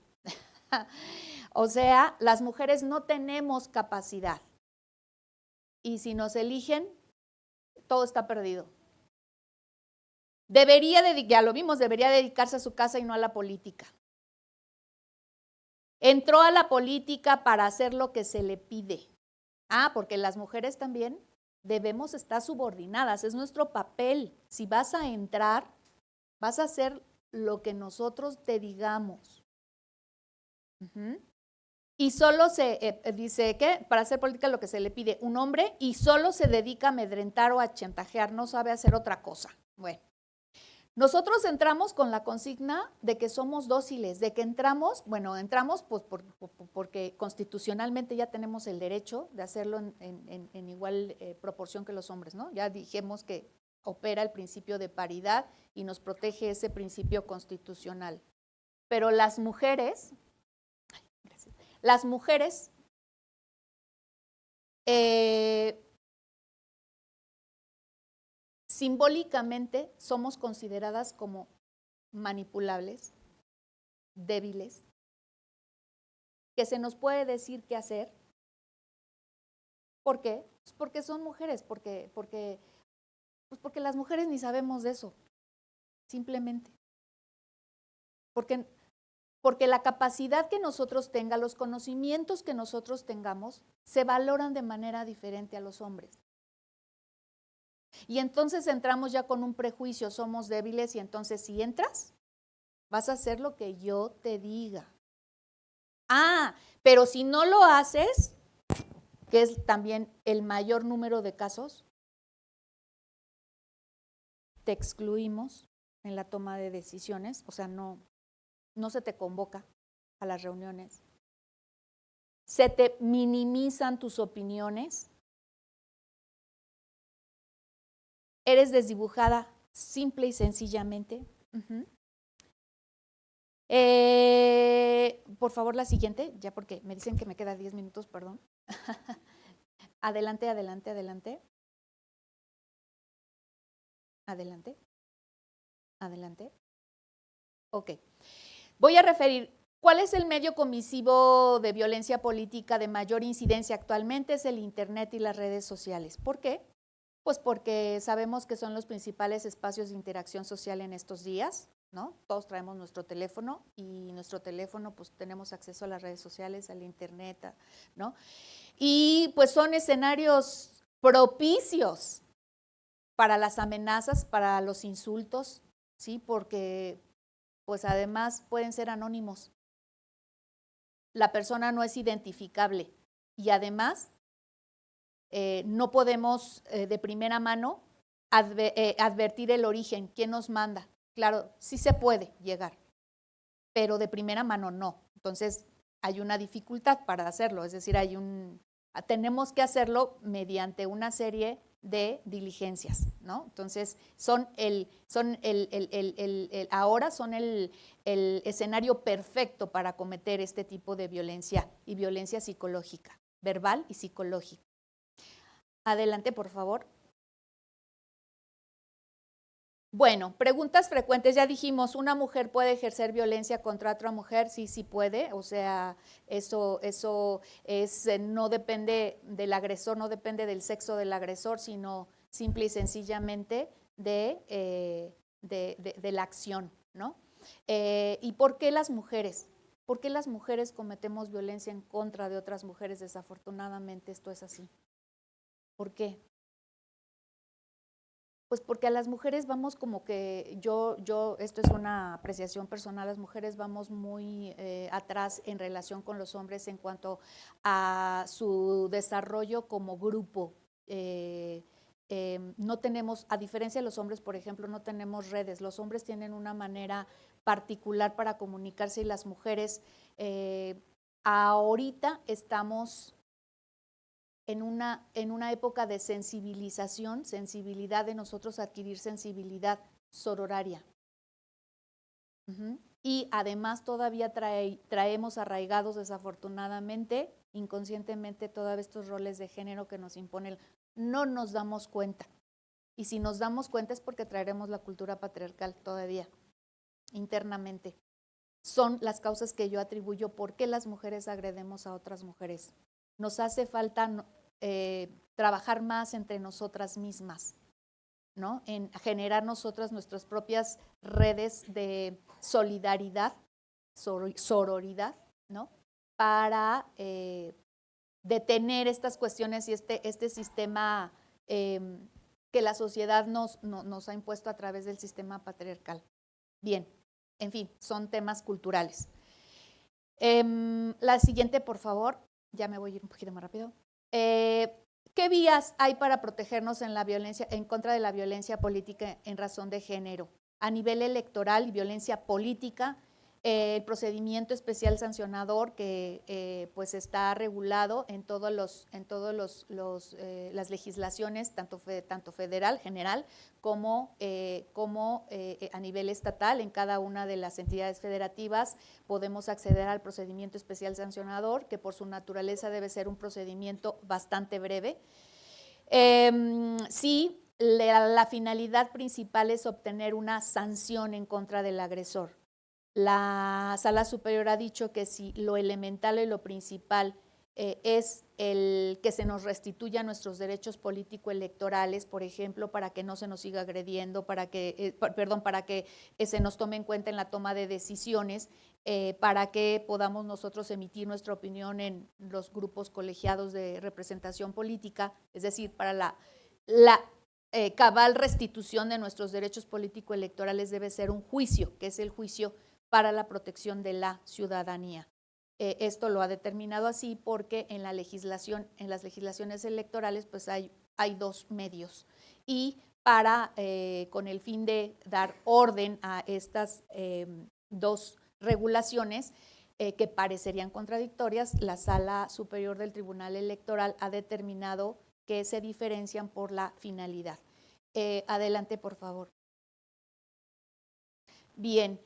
D: O sea, las mujeres no tenemos capacidad. y si nos eligen, todo está perdido. Ya lo vimos, debería dedicarse a su casa y no a la política. Entró a la política para hacer lo que se le pide. Porque las mujeres también debemos estar subordinadas, es nuestro papel. Si vas a entrar, vas a hacer lo que nosotros te digamos. Y solo dice que para hacer política lo que se le pide un hombre y solo se dedica a amedrentar o a chantajear, no sabe hacer otra cosa. Bueno, nosotros entramos con la consigna de que somos dóciles, de que entramos pues porque constitucionalmente ya tenemos el derecho de hacerlo en igual proporción que los hombres, ¿no? Ya dijimos que opera el principio de paridad y nos protege ese principio constitucional. Pero las mujeres simbólicamente somos consideradas como manipulables, débiles, que se nos puede decir qué hacer. ¿Por qué? Pues porque son mujeres, porque las mujeres ni sabemos de eso, simplemente. Porque la capacidad que nosotros tengamos, los conocimientos que nosotros tengamos, se valoran de manera diferente a los hombres. Y entonces entramos ya con un prejuicio, somos débiles y entonces si entras, vas a hacer lo que yo te diga. Pero si no lo haces, que es también el mayor número de casos, te excluimos en la toma de decisiones, o sea, no se te convoca a las reuniones, se te minimizan tus opiniones, eres desdibujada simple y sencillamente. Por favor, la siguiente, ya porque me dicen que me queda 10 minutos, perdón. Adelante. Ok. Voy a referir, ¿cuál es el medio comisivo de violencia política de mayor incidencia actualmente? Es el Internet y las redes sociales. ¿Por qué? Pues porque sabemos que son los principales espacios de interacción social en estos días, ¿no? Todos traemos nuestro teléfono y nuestro teléfono pues tenemos acceso a las redes sociales, al Internet, ¿no? Y pues son escenarios propicios para las amenazas, para los insultos, ¿sí? Porque pues además pueden ser anónimos. La persona no es identificable y además no podemos de primera mano advertir el origen, quién nos manda. Claro, sí se puede llegar, pero de primera mano no. Entonces hay una dificultad para hacerlo, es decir, tenemos que hacerlo mediante una serie de diligencias, ¿no? Entonces ahora son el escenario perfecto para cometer este tipo de violencia y violencia psicológica, verbal y psicológica. Adelante, por favor. Bueno, preguntas frecuentes. Ya dijimos, ¿una mujer puede ejercer violencia contra otra mujer? Sí, sí puede. O sea, eso es, no depende del agresor, no depende del sexo del agresor, sino simple y sencillamente de la acción, ¿no? ¿Y por qué las mujeres? ¿Por qué las mujeres cometemos violencia en contra de otras mujeres? Desafortunadamente esto es así. ¿Por qué? Pues porque a las mujeres vamos como que esto es una apreciación personal, las mujeres vamos muy atrás en relación con los hombres en cuanto a su desarrollo como grupo. No tenemos, a diferencia de los hombres, por ejemplo, no tenemos redes. Los hombres tienen una manera particular para comunicarse y las mujeres ahorita estamos en una época de sensibilidad de nosotros adquirir sensibilidad sororaria. Y además todavía traemos arraigados desafortunadamente, inconscientemente, todos estos roles de género que nos imponen. No nos damos cuenta. Y si nos damos cuenta es porque traeremos la cultura patriarcal todavía, internamente. Son las causas que yo atribuyo por qué las mujeres agredemos a otras mujeres. Nos hace falta trabajar más entre nosotras mismas, ¿no? En generar nosotras nuestras propias redes de solidaridad, sororidad, ¿no? Para detener estas cuestiones y este sistema que la sociedad nos ha impuesto a través del sistema patriarcal. Bien, en fin, son temas culturales. La siguiente, por favor. Ya me voy a ir un poquito más rápido. ¿Qué vías hay para protegernos en contra de la violencia política en razón de género? A nivel electoral y violencia política, el procedimiento especial sancionador que pues está regulado en todas las legislaciones, tanto federal, general, como a nivel estatal. En cada una de las entidades federativas podemos acceder al procedimiento especial sancionador, que por su naturaleza debe ser un procedimiento bastante breve. Sí, la finalidad principal es obtener una sanción en contra del agresor. La Sala Superior ha dicho que si lo elemental y lo principal es el que se nos restituya nuestros derechos político-electorales, por ejemplo, para que no se nos siga agrediendo, para que se nos tome en cuenta en la toma de decisiones, para que podamos nosotros emitir nuestra opinión en los grupos colegiados de representación política, es decir, para la cabal restitución de nuestros derechos político-electorales debe ser un juicio, que es el juicio para la protección de la ciudadanía. Esto lo ha determinado así porque en las legislaciones electorales pues hay dos medios, y con el fin de dar orden a estas dos regulaciones que parecerían contradictorias, la Sala Superior del Tribunal Electoral ha determinado que se diferencian por la finalidad. Adelante, por favor. Bien.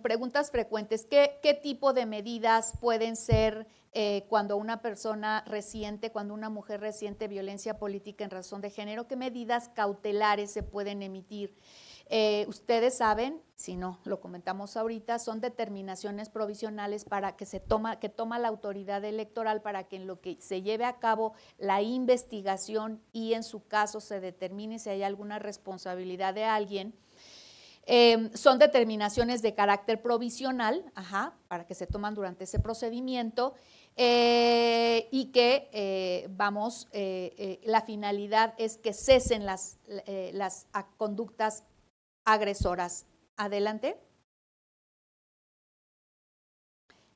D: Preguntas frecuentes. ¿Qué tipo de medidas pueden ser cuando una mujer resiente violencia política en razón de género? ¿Qué medidas cautelares se pueden emitir? Ustedes saben, si no lo comentamos ahorita, son determinaciones provisionales que toma la autoridad electoral para que en lo que se lleve a cabo la investigación y en su caso se determine si hay alguna responsabilidad de alguien. Son determinaciones de carácter provisional, para que se toman durante ese procedimiento, y que la finalidad es que cesen las conductas agresoras. Adelante.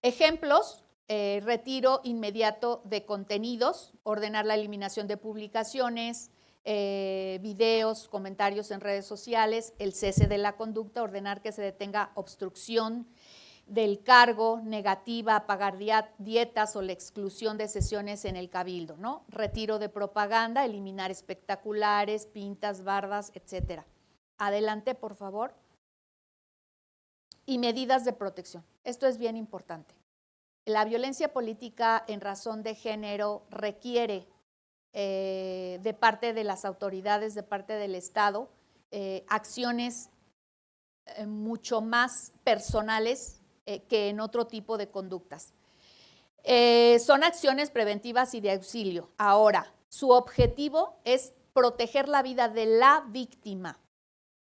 D: Ejemplos: retiro inmediato de contenidos, ordenar la eliminación de publicaciones, videos, comentarios en redes sociales, el cese de la conducta, ordenar que se detenga obstrucción del cargo, negativa a pagar dietas o la exclusión de sesiones en el cabildo, ¿no? Retiro de propaganda, eliminar espectaculares, pintas, bardas, etcétera. Adelante, por favor. Y medidas de protección. Esto es bien importante. La violencia política en razón de género requiere de parte de las autoridades, de parte del Estado, acciones mucho más personales que en otro tipo de conductas. Son acciones preventivas y de auxilio. Ahora, su objetivo es proteger la vida de la víctima,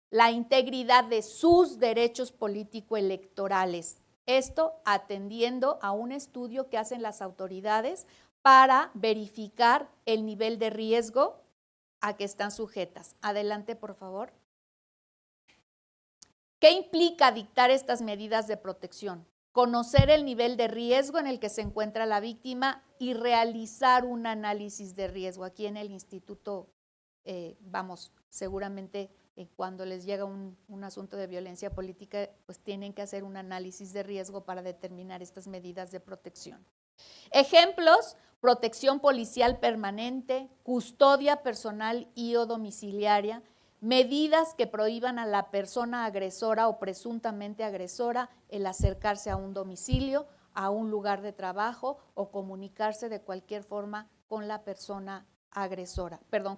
D: la integridad de sus derechos político-electorales. Esto atendiendo a un estudio que hacen las autoridades para verificar el nivel de riesgo a que están sujetas. Adelante, por favor. ¿Qué implica dictar estas medidas de protección? Conocer el nivel de riesgo en el que se encuentra la víctima y realizar un análisis de riesgo. Aquí en el instituto, seguramente cuando les llega un asunto de violencia política, pues tienen que hacer un análisis de riesgo para determinar estas medidas de protección. Ejemplos: protección policial permanente, custodia personal y o domiciliaria, medidas que prohíban a la persona agresora o presuntamente agresora el acercarse a un domicilio, a un lugar de trabajo o comunicarse de cualquier forma con la persona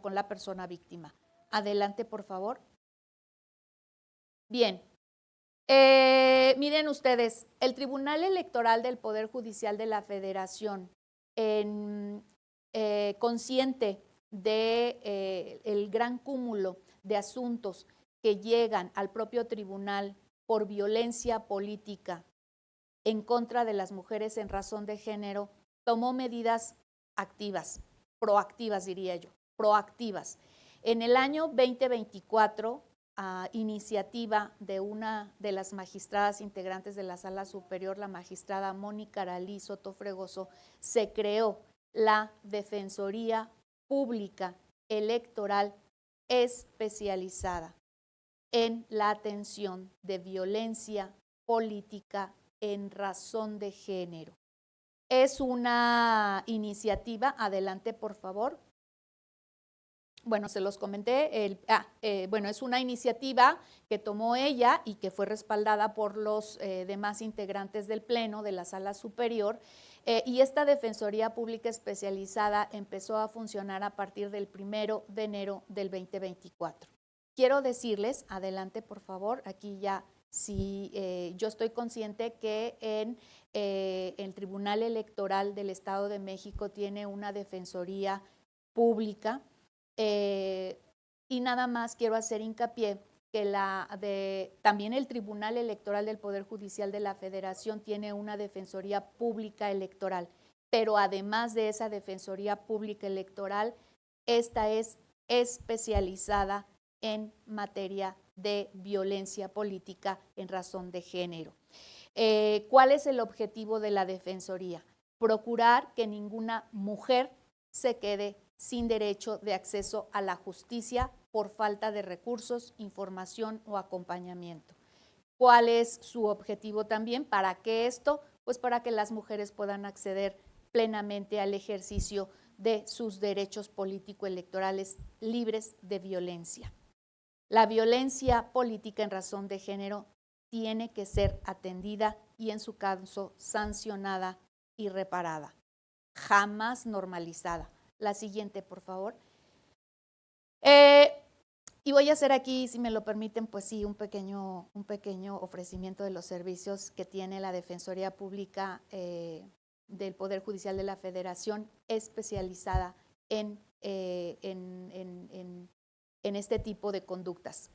D: con la persona víctima. Adelante, por favor. Bien. Miren ustedes, el Tribunal Electoral del Poder Judicial de la Federación consciente de el gran cúmulo de asuntos que llegan al propio tribunal por violencia política en contra de las mujeres en razón de género, tomó medidas activas, proactivas diría yo, proactivas. En el año 2024, a iniciativa de una de las magistradas integrantes de la Sala Superior, la magistrada Mónica Aralí Soto Fregoso, se creó la Defensoría Pública Electoral especializada en la atención de violencia política en razón de género. Es una iniciativa, adelante por favor. Bueno, se los comenté, bueno, es una iniciativa que tomó ella y que fue respaldada por los demás integrantes del Pleno de la Sala Superior, y esta Defensoría Pública Especializada empezó a funcionar a partir del 1 de enero del 2024. Quiero decirles, adelante por favor, aquí ya, sí, yo estoy consciente que en el Tribunal Electoral del Estado de México tiene una Defensoría Pública, y nada más quiero hacer hincapié que también el Tribunal Electoral del Poder Judicial de la Federación tiene una Defensoría Pública Electoral, pero además de esa Defensoría Pública Electoral, esta es especializada en materia de violencia política en razón de género. ¿Cuál es el objetivo de la Defensoría? Procurar que ninguna mujer se quede sin derecho de acceso a la justicia por falta de recursos, información o acompañamiento. ¿Cuál es su objetivo también? ¿Para qué esto? Pues para que las mujeres puedan acceder plenamente al ejercicio de sus derechos político-electorales libres de violencia. La violencia política en razón de género tiene que ser atendida y en su caso sancionada y reparada, jamás normalizada. La siguiente, por favor. Y voy a hacer aquí, si me lo permiten, pues sí, un pequeño ofrecimiento de los servicios que tiene la Defensoría Pública del Poder Judicial de la Federación, especializada en este tipo de conductas.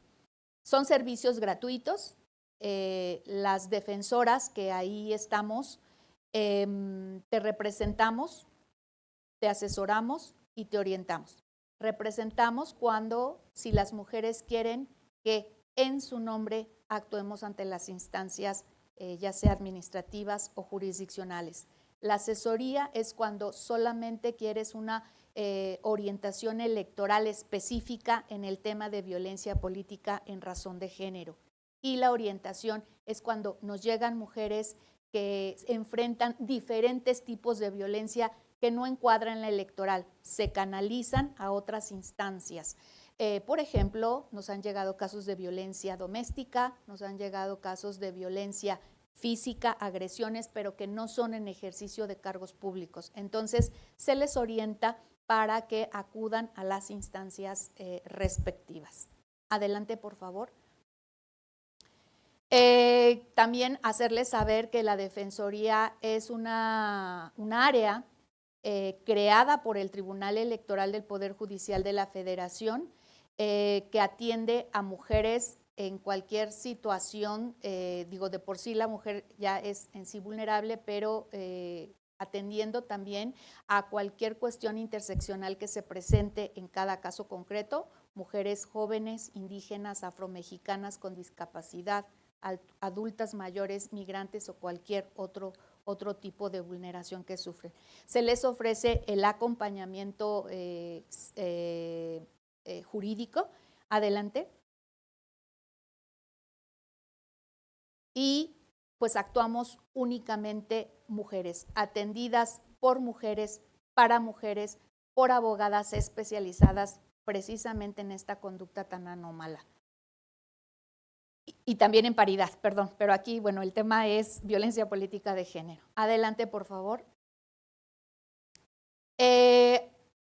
D: Son servicios gratuitos. Las defensoras que ahí estamos, te representamos, te asesoramos y te orientamos. Representamos cuando, si las mujeres quieren que en su nombre actuemos ante las instancias, ya sea administrativas o jurisdiccionales. La asesoría es cuando solamente quieres una orientación electoral específica en el tema de violencia política en razón de género. Y la orientación es cuando nos llegan mujeres que enfrentan diferentes tipos de violencia que no encuadran en la electoral, se canalizan a otras instancias. Por ejemplo, nos han llegado casos de violencia doméstica, nos han llegado casos de violencia física, agresiones, pero que no son en ejercicio de cargos públicos. Entonces, se les orienta para que acudan a las instancias respectivas. Adelante, por favor. También hacerles saber que la Defensoría es una área creada por el Tribunal Electoral del Poder Judicial de la Federación, que atiende a mujeres en cualquier situación. De por sí la mujer ya es en sí vulnerable, pero atendiendo también a cualquier cuestión interseccional que se presente en cada caso concreto, mujeres jóvenes, indígenas, afromexicanas con discapacidad, adultas mayores, migrantes o cualquier otro tipo de vulneración que sufren. Se les ofrece el acompañamiento jurídico. Adelante. Y pues actuamos únicamente mujeres, atendidas por mujeres, para mujeres, por abogadas especializadas precisamente en esta conducta tan anómala. Y también en paridad, perdón, pero aquí, bueno, el tema es violencia política de género. Adelante, por favor.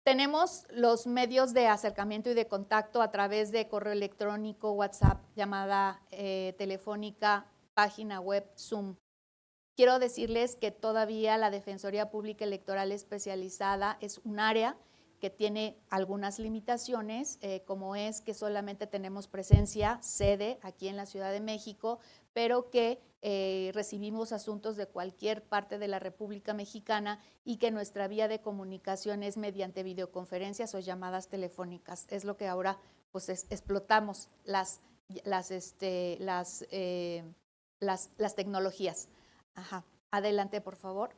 D: Tenemos los medios de acercamiento y de contacto a través de correo electrónico, WhatsApp, llamada telefónica, página web, Zoom. Quiero decirles que todavía la Defensoría Pública Electoral Especializada es un área que tiene algunas limitaciones, como es que solamente tenemos presencia, sede aquí en la Ciudad de México, pero que recibimos asuntos de cualquier parte de la República Mexicana y que nuestra vía de comunicación es mediante videoconferencias o llamadas telefónicas. Es lo que ahora pues explotamos las tecnologías. Ajá. Adelante, por favor.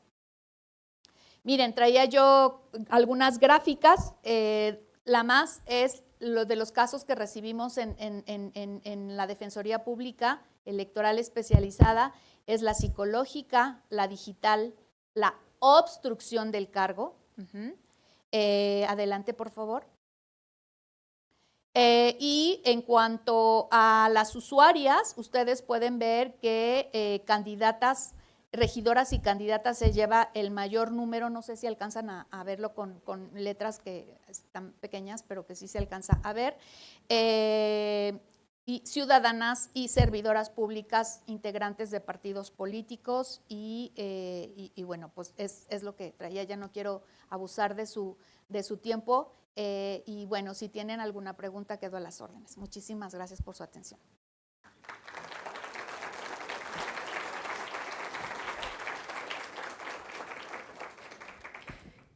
D: Miren, traía yo algunas gráficas. La más es lo de los casos que recibimos en la Defensoría Pública Electoral Especializada, es la psicológica, la digital, la obstrucción del cargo. Adelante, por favor. Y en cuanto a las usuarias, ustedes pueden ver que candidatas, regidoras y candidatas se lleva el mayor número, no sé si alcanzan a verlo con letras que están pequeñas, pero que sí se alcanza a ver, y ciudadanas y servidoras públicas integrantes de partidos políticos y bueno, pues es lo que traía, ya no quiero abusar de su tiempo, y bueno, si tienen alguna pregunta quedo a las órdenes. Muchísimas gracias por su atención.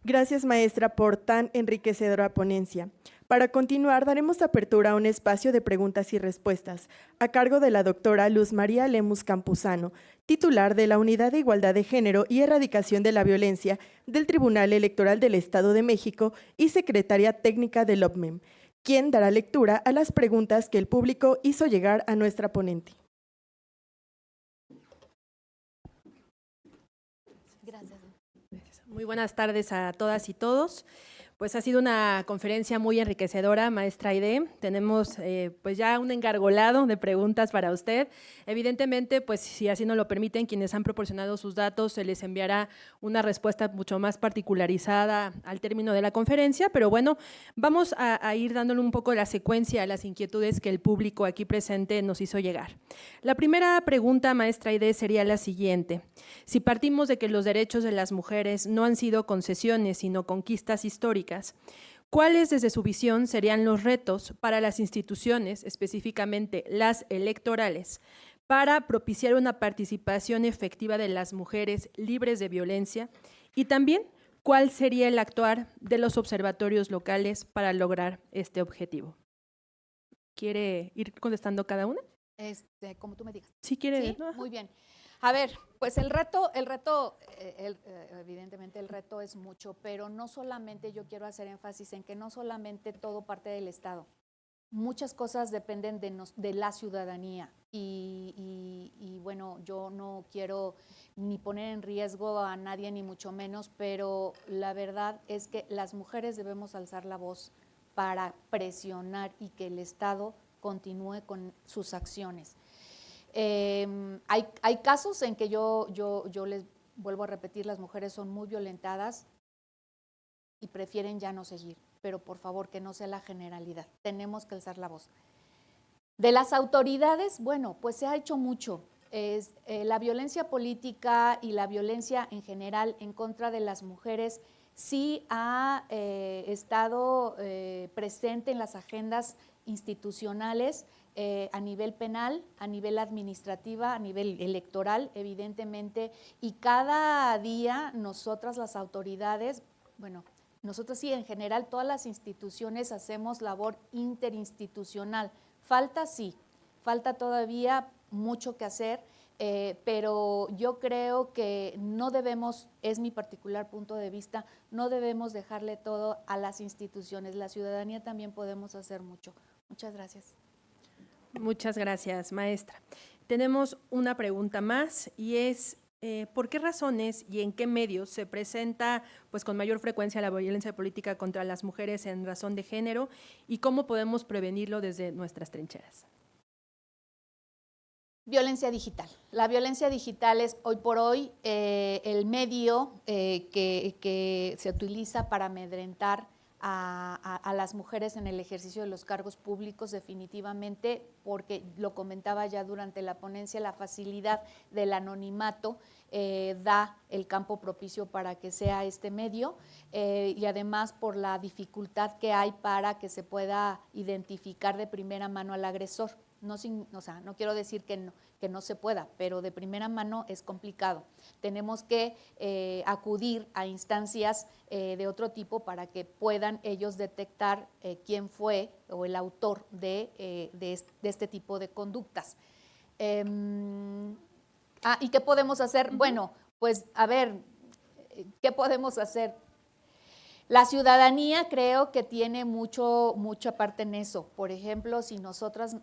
A: Gracias, maestra, por tan enriquecedora ponencia. Para continuar, daremos apertura a un espacio de preguntas y respuestas a cargo de la doctora Luz María Lemus Campuzano, titular de la Unidad de Igualdad de Género y Erradicación de la Violencia del Tribunal Electoral del Estado de México y secretaria técnica del OPMEM, quien dará lectura a las preguntas que el público hizo llegar a nuestra ponente.
D: Gracias.
E: Muy buenas tardes a todas y todos. Pues ha sido una conferencia muy enriquecedora, maestra Aide. Tenemos pues ya un engargolado de preguntas para usted. Evidentemente, pues si así nos lo permiten, quienes han proporcionado sus datos, se les enviará una respuesta mucho más particularizada al término de la conferencia, pero bueno, vamos a ir dándole un poco la secuencia a las inquietudes que el público aquí presente nos hizo llegar. La primera pregunta, maestra Aide, sería la siguiente. Si partimos de que los derechos de las mujeres no han sido concesiones, sino conquistas históricas, ¿cuáles desde su visión serían los retos para las instituciones, específicamente las electorales, para propiciar una participación efectiva de las mujeres libres de violencia? Y también, ¿cuál sería el actuar de los observatorios locales para lograr este objetivo? ¿Quiere ir contestando cada una?
D: Como tú me digas.
E: Si quiere.
D: Sí, muy bien. A ver, pues el reto, evidentemente el reto es mucho, pero no solamente, yo quiero hacer énfasis en que no solamente todo parte del Estado. Muchas cosas dependen de la ciudadanía y bueno, yo no quiero ni poner en riesgo a nadie ni mucho menos, pero la verdad es que las mujeres debemos alzar la voz para presionar y que el Estado continúe con sus acciones. Hay casos en que yo les vuelvo a repetir, las mujeres son muy violentadas y prefieren ya no seguir, pero por favor que no sea la generalidad, tenemos que alzar la voz. De las autoridades, bueno, pues se ha hecho mucho. La violencia política y la violencia en general en contra de las mujeres sí ha estado presente en las agendas institucionales, a nivel penal, a nivel administrativa, a nivel electoral, evidentemente, y cada día nosotras las autoridades, bueno, nosotros sí, en general, todas las instituciones hacemos labor interinstitucional. Falta todavía mucho que hacer, pero yo creo que no debemos, es mi particular punto de vista, no debemos dejarle todo a las instituciones. La ciudadanía también podemos hacer mucho. Muchas gracias.
E: Muchas gracias, maestra. Tenemos una pregunta más y es, ¿por qué razones y en qué medios se presenta pues, con mayor frecuencia la violencia política contra las mujeres en razón de género y cómo podemos prevenirlo desde nuestras trincheras?
D: Violencia digital. La violencia digital es hoy por hoy el medio que se utiliza para amedrentar a las mujeres en el ejercicio de los cargos públicos definitivamente, porque lo comentaba ya durante la ponencia, la facilidad del anonimato da el campo propicio para que sea este medio y además por la dificultad que hay para que se pueda identificar de primera mano al agresor. No quiero decir que no se pueda, pero de primera mano es complicado. Tenemos que acudir a instancias de otro tipo para que puedan ellos detectar quién fue o el autor de este tipo de conductas. ¿Y qué podemos hacer? Bueno, pues a ver, ¿qué podemos hacer? La ciudadanía creo que tiene mucha parte en eso. Por ejemplo, si nosotras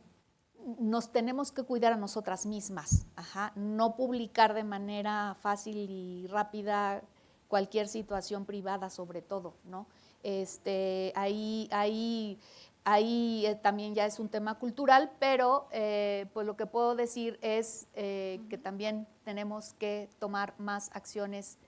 D: nos tenemos que cuidar a nosotras mismas, no publicar de manera fácil y rápida cualquier situación privada, sobre todo, ¿no? Ahí también ya es un tema cultural, pero pues lo que puedo decir es que también tenemos que tomar más acciones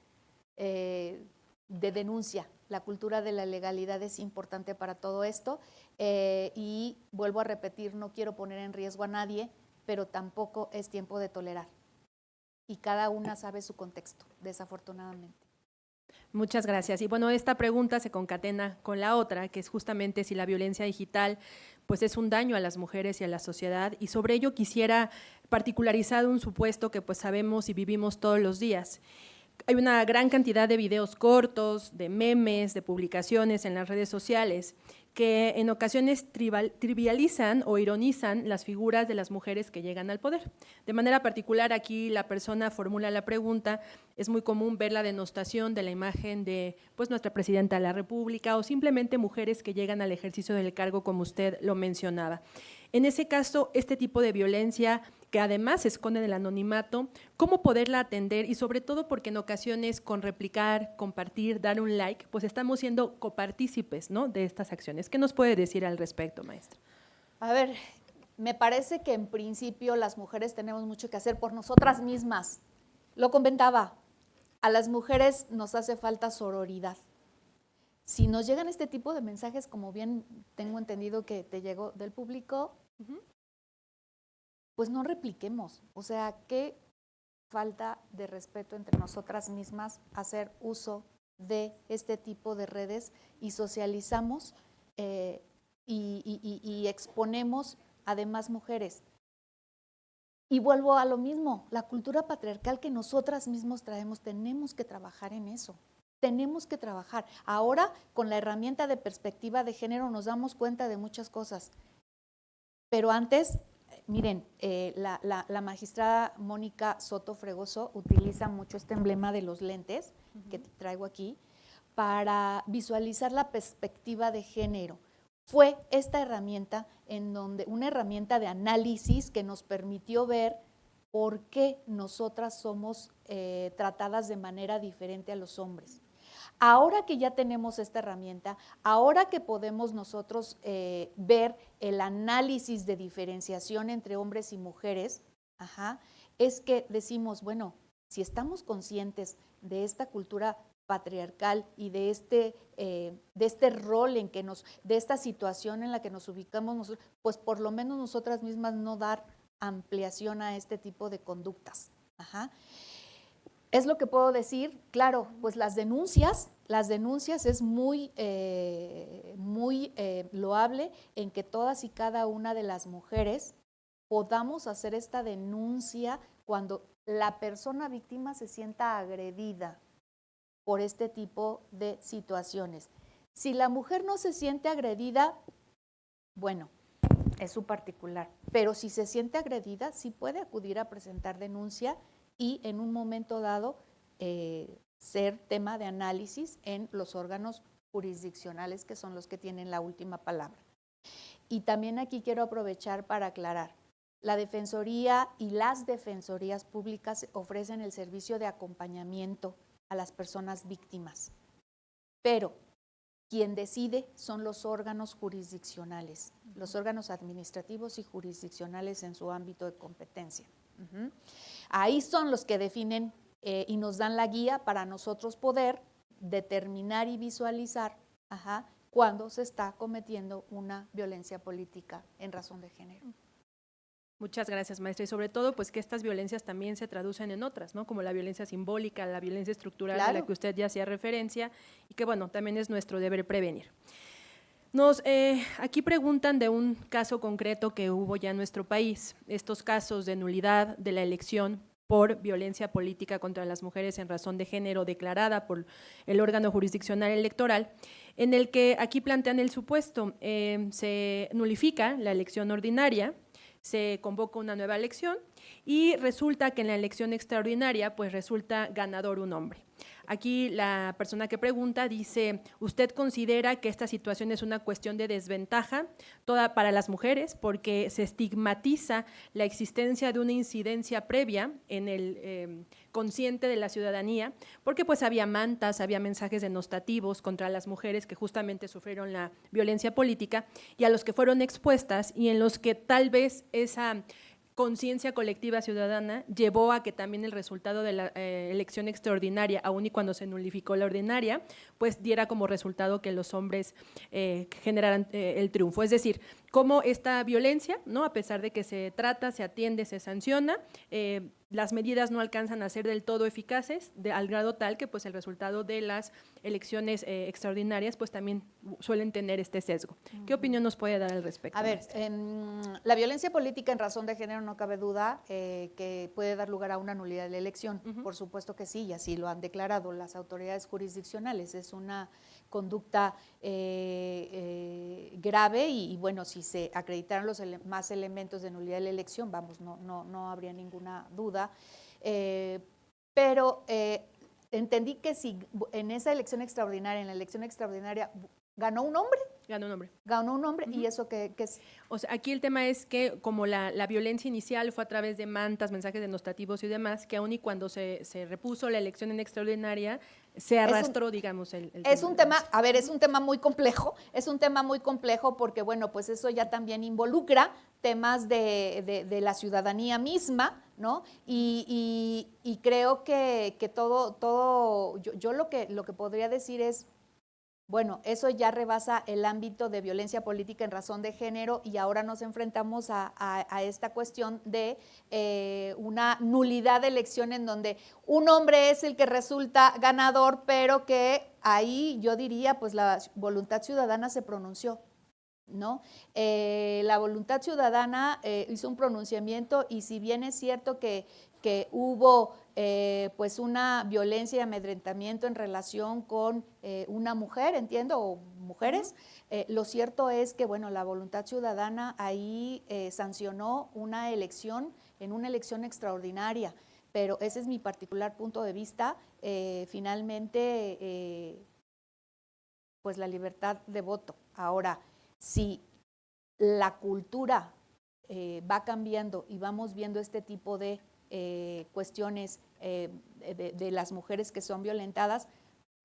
D: de denuncia. La cultura de la legalidad es importante para todo esto y vuelvo a repetir, no quiero poner en riesgo a nadie, pero tampoco es tiempo de tolerar. Y cada una sabe su contexto, desafortunadamente.
E: Muchas gracias. Y bueno, esta pregunta se concatena con la otra, que es justamente si la violencia digital pues es un daño a las mujeres y a la sociedad, y sobre ello quisiera particularizar un supuesto que pues sabemos y vivimos todos los días. Hay una gran cantidad de videos cortos, de memes, de publicaciones en las redes sociales que en ocasiones trivializan o ironizan las figuras de las mujeres que llegan al poder. De manera particular, aquí la persona formula la pregunta, es muy común ver la denostación de la imagen de pues, nuestra presidenta de la República o simplemente mujeres que llegan al ejercicio del cargo, como usted lo mencionaba. En ese caso, este tipo de violencia que además se esconde en el anonimato, ¿cómo poderla atender? Y sobre todo porque en ocasiones con replicar, compartir, dar un like, pues estamos siendo copartícipes, ¿no?, de estas acciones. ¿Qué nos puede decir al respecto, maestra?
D: A ver, me parece que en principio las mujeres tenemos mucho que hacer por nosotras mismas. Lo comentaba, a las mujeres nos hace falta sororidad. Si nos llegan este tipo de mensajes, como bien tengo entendido que te llegó del público, pues no repliquemos. O sea, qué falta de respeto entre nosotras mismas hacer uso de este tipo de redes y socializamos y exponemos a demás mujeres. Y vuelvo a lo mismo, la cultura patriarcal que nosotras mismos traemos, tenemos que trabajar en eso. Tenemos que trabajar. Ahora, con la herramienta de perspectiva de género, nos damos cuenta de muchas cosas. Pero antes, miren, la magistrada Mónica Soto Fregoso utiliza mucho este emblema de los lentes que traigo aquí para visualizar la perspectiva de género. Fue esta herramienta una herramienta de análisis que nos permitió ver por qué nosotras somos tratadas de manera diferente a los hombres. Ahora que ya tenemos esta herramienta, ahora que podemos nosotros ver el análisis de diferenciación entre hombres y mujeres, es que decimos, bueno, si estamos conscientes de esta cultura patriarcal y de este rol de esta situación en la que nos ubicamos nosotros, pues por lo menos nosotras mismas no dar ampliación a este tipo de conductas. Es lo que puedo decir. Claro, pues las denuncias es muy loable en que todas y cada una de las mujeres podamos hacer esta denuncia cuando la persona víctima se sienta agredida por este tipo de situaciones. Si la mujer no se siente agredida, bueno, es su particular, pero si se siente agredida, sí puede acudir a presentar denuncia y en un momento dado ser tema de análisis en los órganos jurisdiccionales, que son los que tienen la última palabra. Y también aquí quiero aprovechar para aclarar, la Defensoría y las defensorías públicas ofrecen el servicio de acompañamiento a las personas víctimas, pero quien decide son los órganos jurisdiccionales, los órganos administrativos y jurisdiccionales en su ámbito de competencia. Ahí son los que definen y nos dan la guía para nosotros poder determinar y visualizar cuando se está cometiendo una violencia política en razón de género.
E: Muchas gracias, maestra. Y sobre todo, pues que estas violencias también se traducen en otras, ¿no? Como la violencia simbólica, la violencia estructural a la que usted ya hacía referencia y que, bueno, también es nuestro deber prevenir. Aquí preguntan de un caso concreto que hubo ya en nuestro país, estos casos de nulidad de la elección por violencia política contra las mujeres en razón de género declarada por el órgano jurisdiccional electoral, en el que aquí plantean el supuesto, se nulifica la elección ordinaria, se convoca una nueva elección y resulta que en la elección extraordinaria pues resulta ganador un hombre. Aquí la persona que pregunta dice, ¿usted considera que esta situación es una cuestión de desventaja toda para las mujeres porque se estigmatiza la existencia de una incidencia previa en el consciente de la ciudadanía? Porque pues había mantas, había mensajes denostativos contra las mujeres que justamente sufrieron la violencia política y a los que fueron expuestas y en los que tal vez esa conciencia colectiva ciudadana llevó a que también el resultado de la elección extraordinaria, aun y cuando se nulificó la ordinaria, pues diera como resultado que los hombres generaran el triunfo. Es decir, cómo esta violencia, ¿no? A pesar de que se trata, se atiende, se sanciona, las medidas no alcanzan a ser del todo eficaces, al grado tal que pues el resultado de las elecciones extraordinarias pues también suelen tener este sesgo. ¿Qué opinión nos puede dar al respecto?
D: A ver, la violencia política en razón de género no cabe duda que puede dar lugar a una nulidad de la elección. Por supuesto que sí, y así lo han declarado las autoridades jurisdiccionales. Es una conducta grave y bueno, si se acreditaran los más elementos de nulidad de la elección, vamos, no habría ninguna duda. Pero entendí que si en esa elección extraordinaria, en la elección extraordinaria, ganó un hombre.
E: Ganó un hombre.
D: Ganó un hombre, ¿y eso qué es?
E: O sea, aquí el tema es que como la violencia inicial fue a través de mantas, mensajes denostativos y demás, que aun y cuando se repuso la elección en extraordinaria, se arrastró, digamos, el
D: es un tema, a ver, es un tema muy complejo, porque, bueno, pues eso ya también involucra temas de la ciudadanía misma, ¿no? Y creo que todo yo lo que podría decir es, bueno, eso ya rebasa el ámbito de violencia política en razón de género y ahora nos enfrentamos a esta cuestión de una nulidad de elección en donde un hombre es el que resulta ganador, pero que ahí yo diría, pues la voluntad ciudadana se pronunció, ¿no? La voluntad ciudadana hizo un pronunciamiento y si bien es cierto que hubo pues una violencia y amedrentamiento en relación con una mujer, entiendo, o mujeres, lo cierto es que, bueno, la voluntad ciudadana ahí sancionó una elección en una elección extraordinaria, pero ese es mi particular punto de vista. Finalmente, pues la libertad de voto. Ahora, si la cultura va cambiando y vamos viendo este tipo de cuestiones de las mujeres que son violentadas,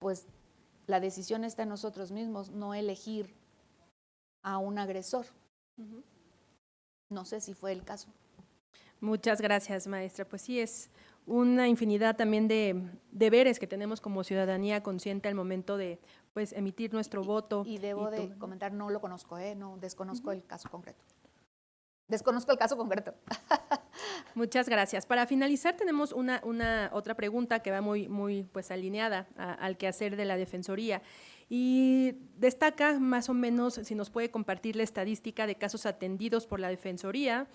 D: pues la decisión está en nosotros mismos, no elegir a un agresor. No sé si fue el caso.
E: Muchas gracias, maestra. Pues sí, es una infinidad también de deberes que tenemos como ciudadanía consciente al momento de pues emitir nuestro voto.
D: Y debo de comentar, no lo conozco, no desconozco el caso concreto. Desconozco el caso concreto.
E: Muchas gracias. Para finalizar, tenemos una otra pregunta que va muy pues alineada al quehacer de la Defensoría y destaca más o menos si nos puede compartir la estadística de casos atendidos por la Defensoría,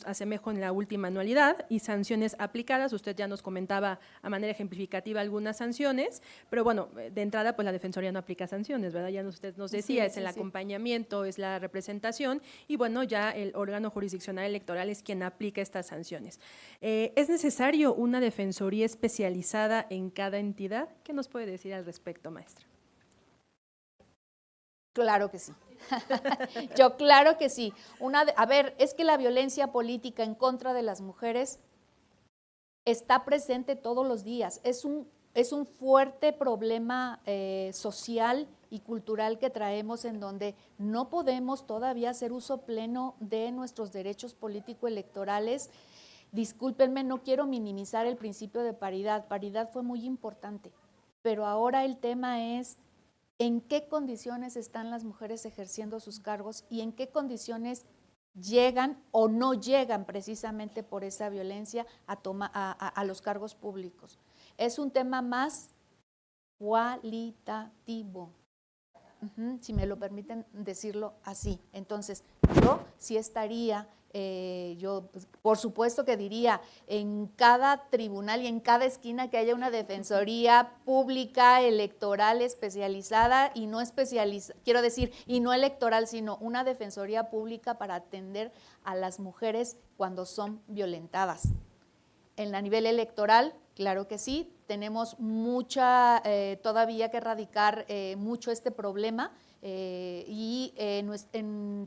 E: asemejo en la última anualidad, y sanciones aplicadas. Usted ya nos comentaba a manera ejemplificativa algunas sanciones, pero bueno, de entrada pues la Defensoría no aplica sanciones, ¿verdad? Ya usted nos decía, es el acompañamiento, es la representación y bueno, ya el órgano jurisdiccional electoral es quien aplica estas sanciones. ¿Es necesario una Defensoría especializada en cada entidad? ¿Qué nos puede decir al respecto, maestra?
D: Claro que sí. Yo claro que sí. A ver, es que la violencia política en contra de las mujeres está presente todos los días. Es un fuerte problema social y cultural que traemos en donde no podemos todavía hacer uso pleno de nuestros derechos político-electorales. Discúlpenme, no quiero minimizar el principio de paridad. Paridad fue muy importante, pero ahora el tema es en qué condiciones están las mujeres ejerciendo sus cargos y en qué condiciones llegan o no llegan precisamente por esa violencia a los cargos públicos. Es un tema más cualitativo, si me lo permiten decirlo así. Entonces, yo sí estaría, yo por supuesto que diría, en cada tribunal y en cada esquina que haya una defensoría pública electoral especializada y no especializada, quiero decir, y no electoral, sino una defensoría pública para atender a las mujeres cuando son violentadas. En la nivel electoral, claro que sí, tenemos mucha, todavía que erradicar mucho este problema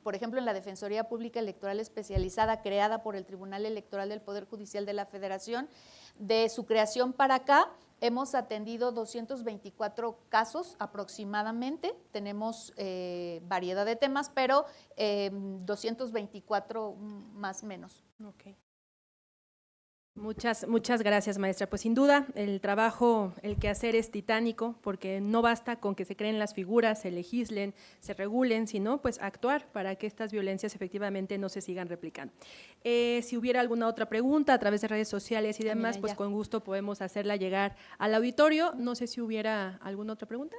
D: por ejemplo, en la Defensoría Pública Electoral Especializada creada por el Tribunal Electoral del Poder Judicial de la Federación, de su creación para acá, hemos atendido 224 casos aproximadamente, tenemos variedad de temas, pero 224 más o menos.
E: Okay. Muchas gracias, maestra. Pues sin duda el trabajo, el quehacer es titánico, porque no basta con que se creen las figuras, se legislen, se regulen, sino pues actuar para que estas violencias efectivamente no se sigan replicando. Si hubiera alguna otra pregunta a través de redes sociales y demás, pues con gusto podemos hacerla llegar al auditorio. No sé si hubiera alguna otra pregunta.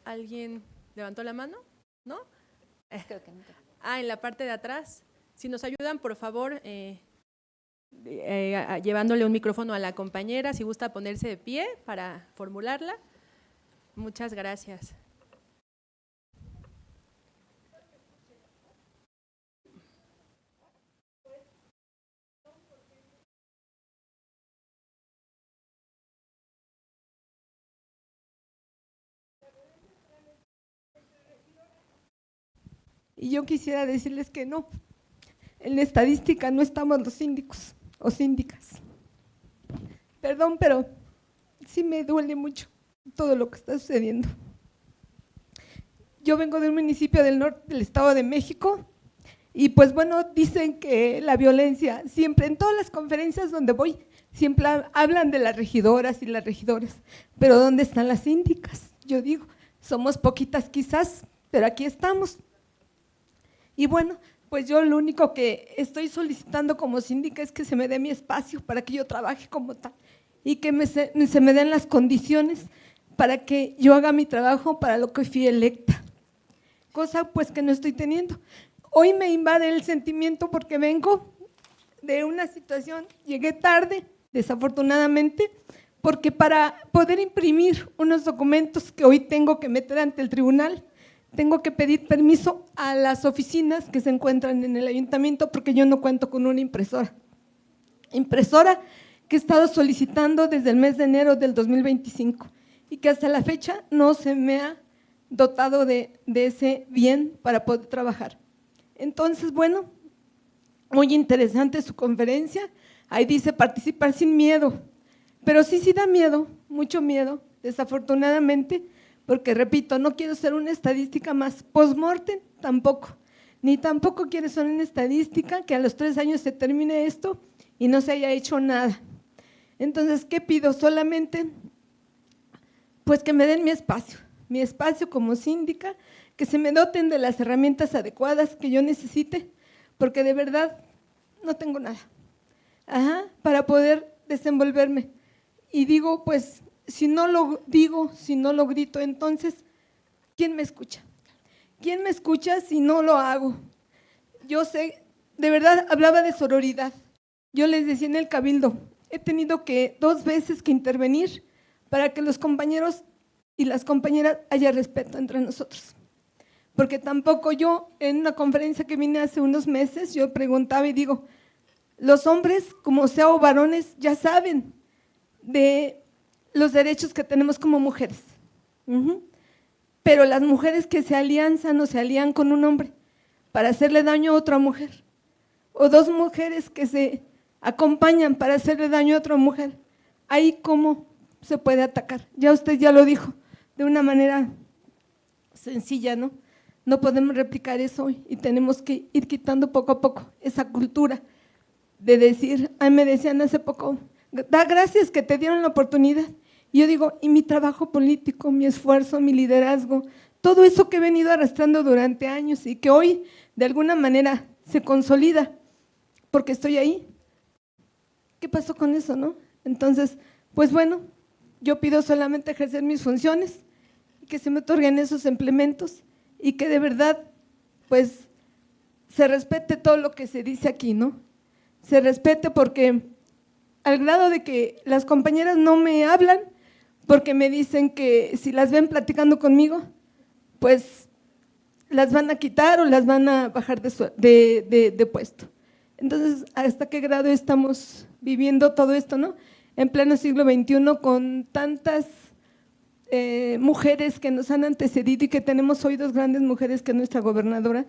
E: ¿Alguien levantó la mano? ¿No?
D: Creo que no.
E: En la parte de atrás. Si nos ayudan, por favor, llevándole un micrófono a la compañera, si gusta ponerse de pie para formularla. Muchas gracias.
F: Y yo quisiera decirles que no, en la estadística no estamos los síndicos o síndicas. Perdón, pero sí me duele mucho todo lo que está sucediendo. Yo vengo de un municipio del norte del Estado de México y pues bueno, dicen que la violencia, siempre en todas las conferencias donde voy, siempre hablan de las regidoras y las regidores, pero ¿dónde están las síndicas? Yo digo, somos poquitas quizás, pero aquí estamos. Y bueno, pues yo lo único que estoy solicitando como síndica es que se me dé mi espacio para que yo trabaje como tal y que se me den las condiciones para que yo haga mi trabajo para lo que fui electa, cosa pues que no estoy teniendo. Hoy me invade el sentimiento porque vengo de una situación, llegué tarde, desafortunadamente, porque para poder imprimir unos documentos que hoy tengo que meter ante el tribunal, tengo que pedir permiso a las oficinas que se encuentran en el ayuntamiento porque yo no cuento con una impresora. Impresora que he estado solicitando desde el mes de enero del 2025 y que hasta la fecha no se me ha dotado de ese bien para poder trabajar. Entonces, bueno, muy interesante su conferencia, ahí dice participar sin miedo, pero sí da miedo, mucho miedo, desafortunadamente, porque repito, no quiero ser una estadística más, post-mortem tampoco, ni tampoco quiero ser una estadística que a los 3 años se termine esto y no se haya hecho nada. Entonces, ¿qué pido? Solamente, pues que me den mi espacio como síndica, que se me doten de las herramientas adecuadas que yo necesite, porque de verdad no tengo nada para poder desenvolverme. Y digo, pues, si no lo digo, si no lo grito, entonces, ¿quién me escucha? ¿Quién me escucha si no lo hago? Yo sé, de verdad, hablaba de sororidad. Yo les decía en el cabildo, he tenido que 2 veces que intervenir para que los compañeros y las compañeras haya respeto entre nosotros. Porque tampoco yo, en una conferencia que vine hace unos meses, yo preguntaba y digo, los hombres, como sea o varones, ya saben de los derechos que tenemos como mujeres. Pero las mujeres que se alianzan o se alían con un hombre para hacerle daño a otra mujer, o 2 mujeres que se acompañan para hacerle daño a otra mujer, ahí cómo se puede atacar. Ya usted ya lo dijo, de una manera sencilla, ¿no? No podemos replicar eso y tenemos que ir quitando poco a poco esa cultura de decir, me decían hace poco, da gracias que te dieron la oportunidad. Y yo digo, y mi trabajo político, mi esfuerzo, mi liderazgo, todo eso que he venido arrastrando durante años y que hoy de alguna manera se consolida porque estoy ahí. ¿Qué pasó con eso, no? Entonces, pues bueno, yo pido solamente ejercer mis funciones y que se me otorguen esos implementos y que de verdad, pues, se respete todo lo que se dice aquí, ¿no? Se respete porque al grado de que las compañeras no me hablan porque me dicen que si las ven platicando conmigo, pues las van a quitar o las van a bajar de puesto. Entonces, ¿hasta qué grado estamos viviendo todo esto, no? En pleno siglo XXI, con tantas mujeres que nos han antecedido y que tenemos hoy 2 grandes mujeres, que es nuestra gobernadora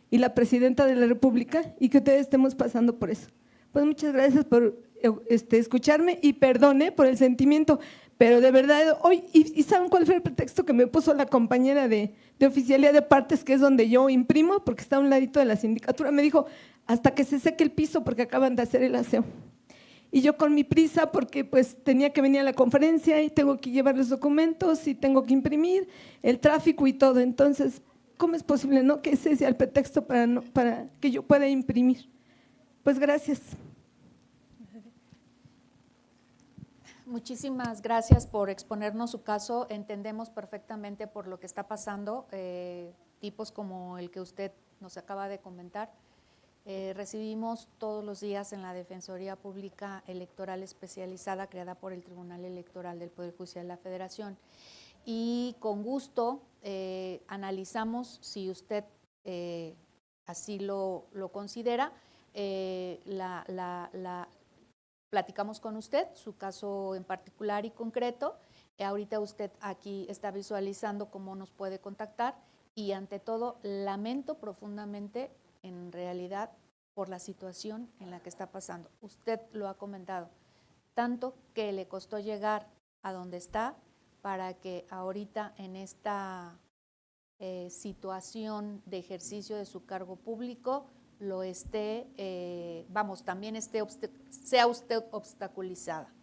F: y la presidenta de la República, y que ustedes estemos pasando por eso. Pues muchas gracias por escucharme y perdone por el sentimiento, pero de verdad hoy, ¿y saben cuál fue el pretexto que me puso la compañera de oficialía de partes, que es donde yo imprimo, porque está a un ladito de la sindicatura? Me dijo, hasta que se seque el piso porque acaban de hacer el aseo. Y yo con mi prisa, porque pues tenía que venir a la conferencia y tengo que llevar los documentos y tengo que imprimir, el tráfico y todo. Entonces, ¿cómo es posible, no, que ese sea el pretexto para que yo pueda imprimir? Pues gracias.
D: Muchísimas gracias por exponernos su caso. Entendemos perfectamente por lo que está pasando, tipos como el que usted nos acaba de comentar. Recibimos todos los días en la Defensoría Pública Electoral Especializada creada por el Tribunal Electoral del Poder Judicial de la Federación y con gusto analizamos, si usted así lo considera, platicamos con usted, su caso en particular y concreto. Ahorita usted aquí está visualizando cómo nos puede contactar y ante todo lamento profundamente en realidad por la situación en la que está pasando. Usted lo ha comentado, tanto que le costó llegar a donde está para que ahorita en esta situación de ejercicio de su cargo público lo esté, también sea usted obstaculizada.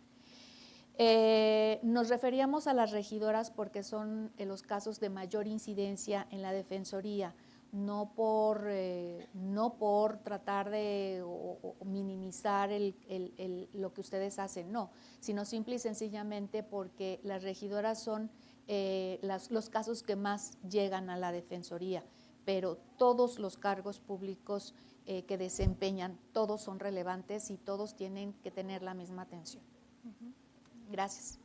D: Nos referíamos a las regidoras porque son los casos de mayor incidencia en la Defensoría, no por tratar de minimizar lo que ustedes hacen, no, sino simple y sencillamente porque las regidoras son los casos que más llegan a la Defensoría, pero todos los cargos públicos que desempeñan, todos son relevantes y todos tienen que tener la misma atención. Gracias.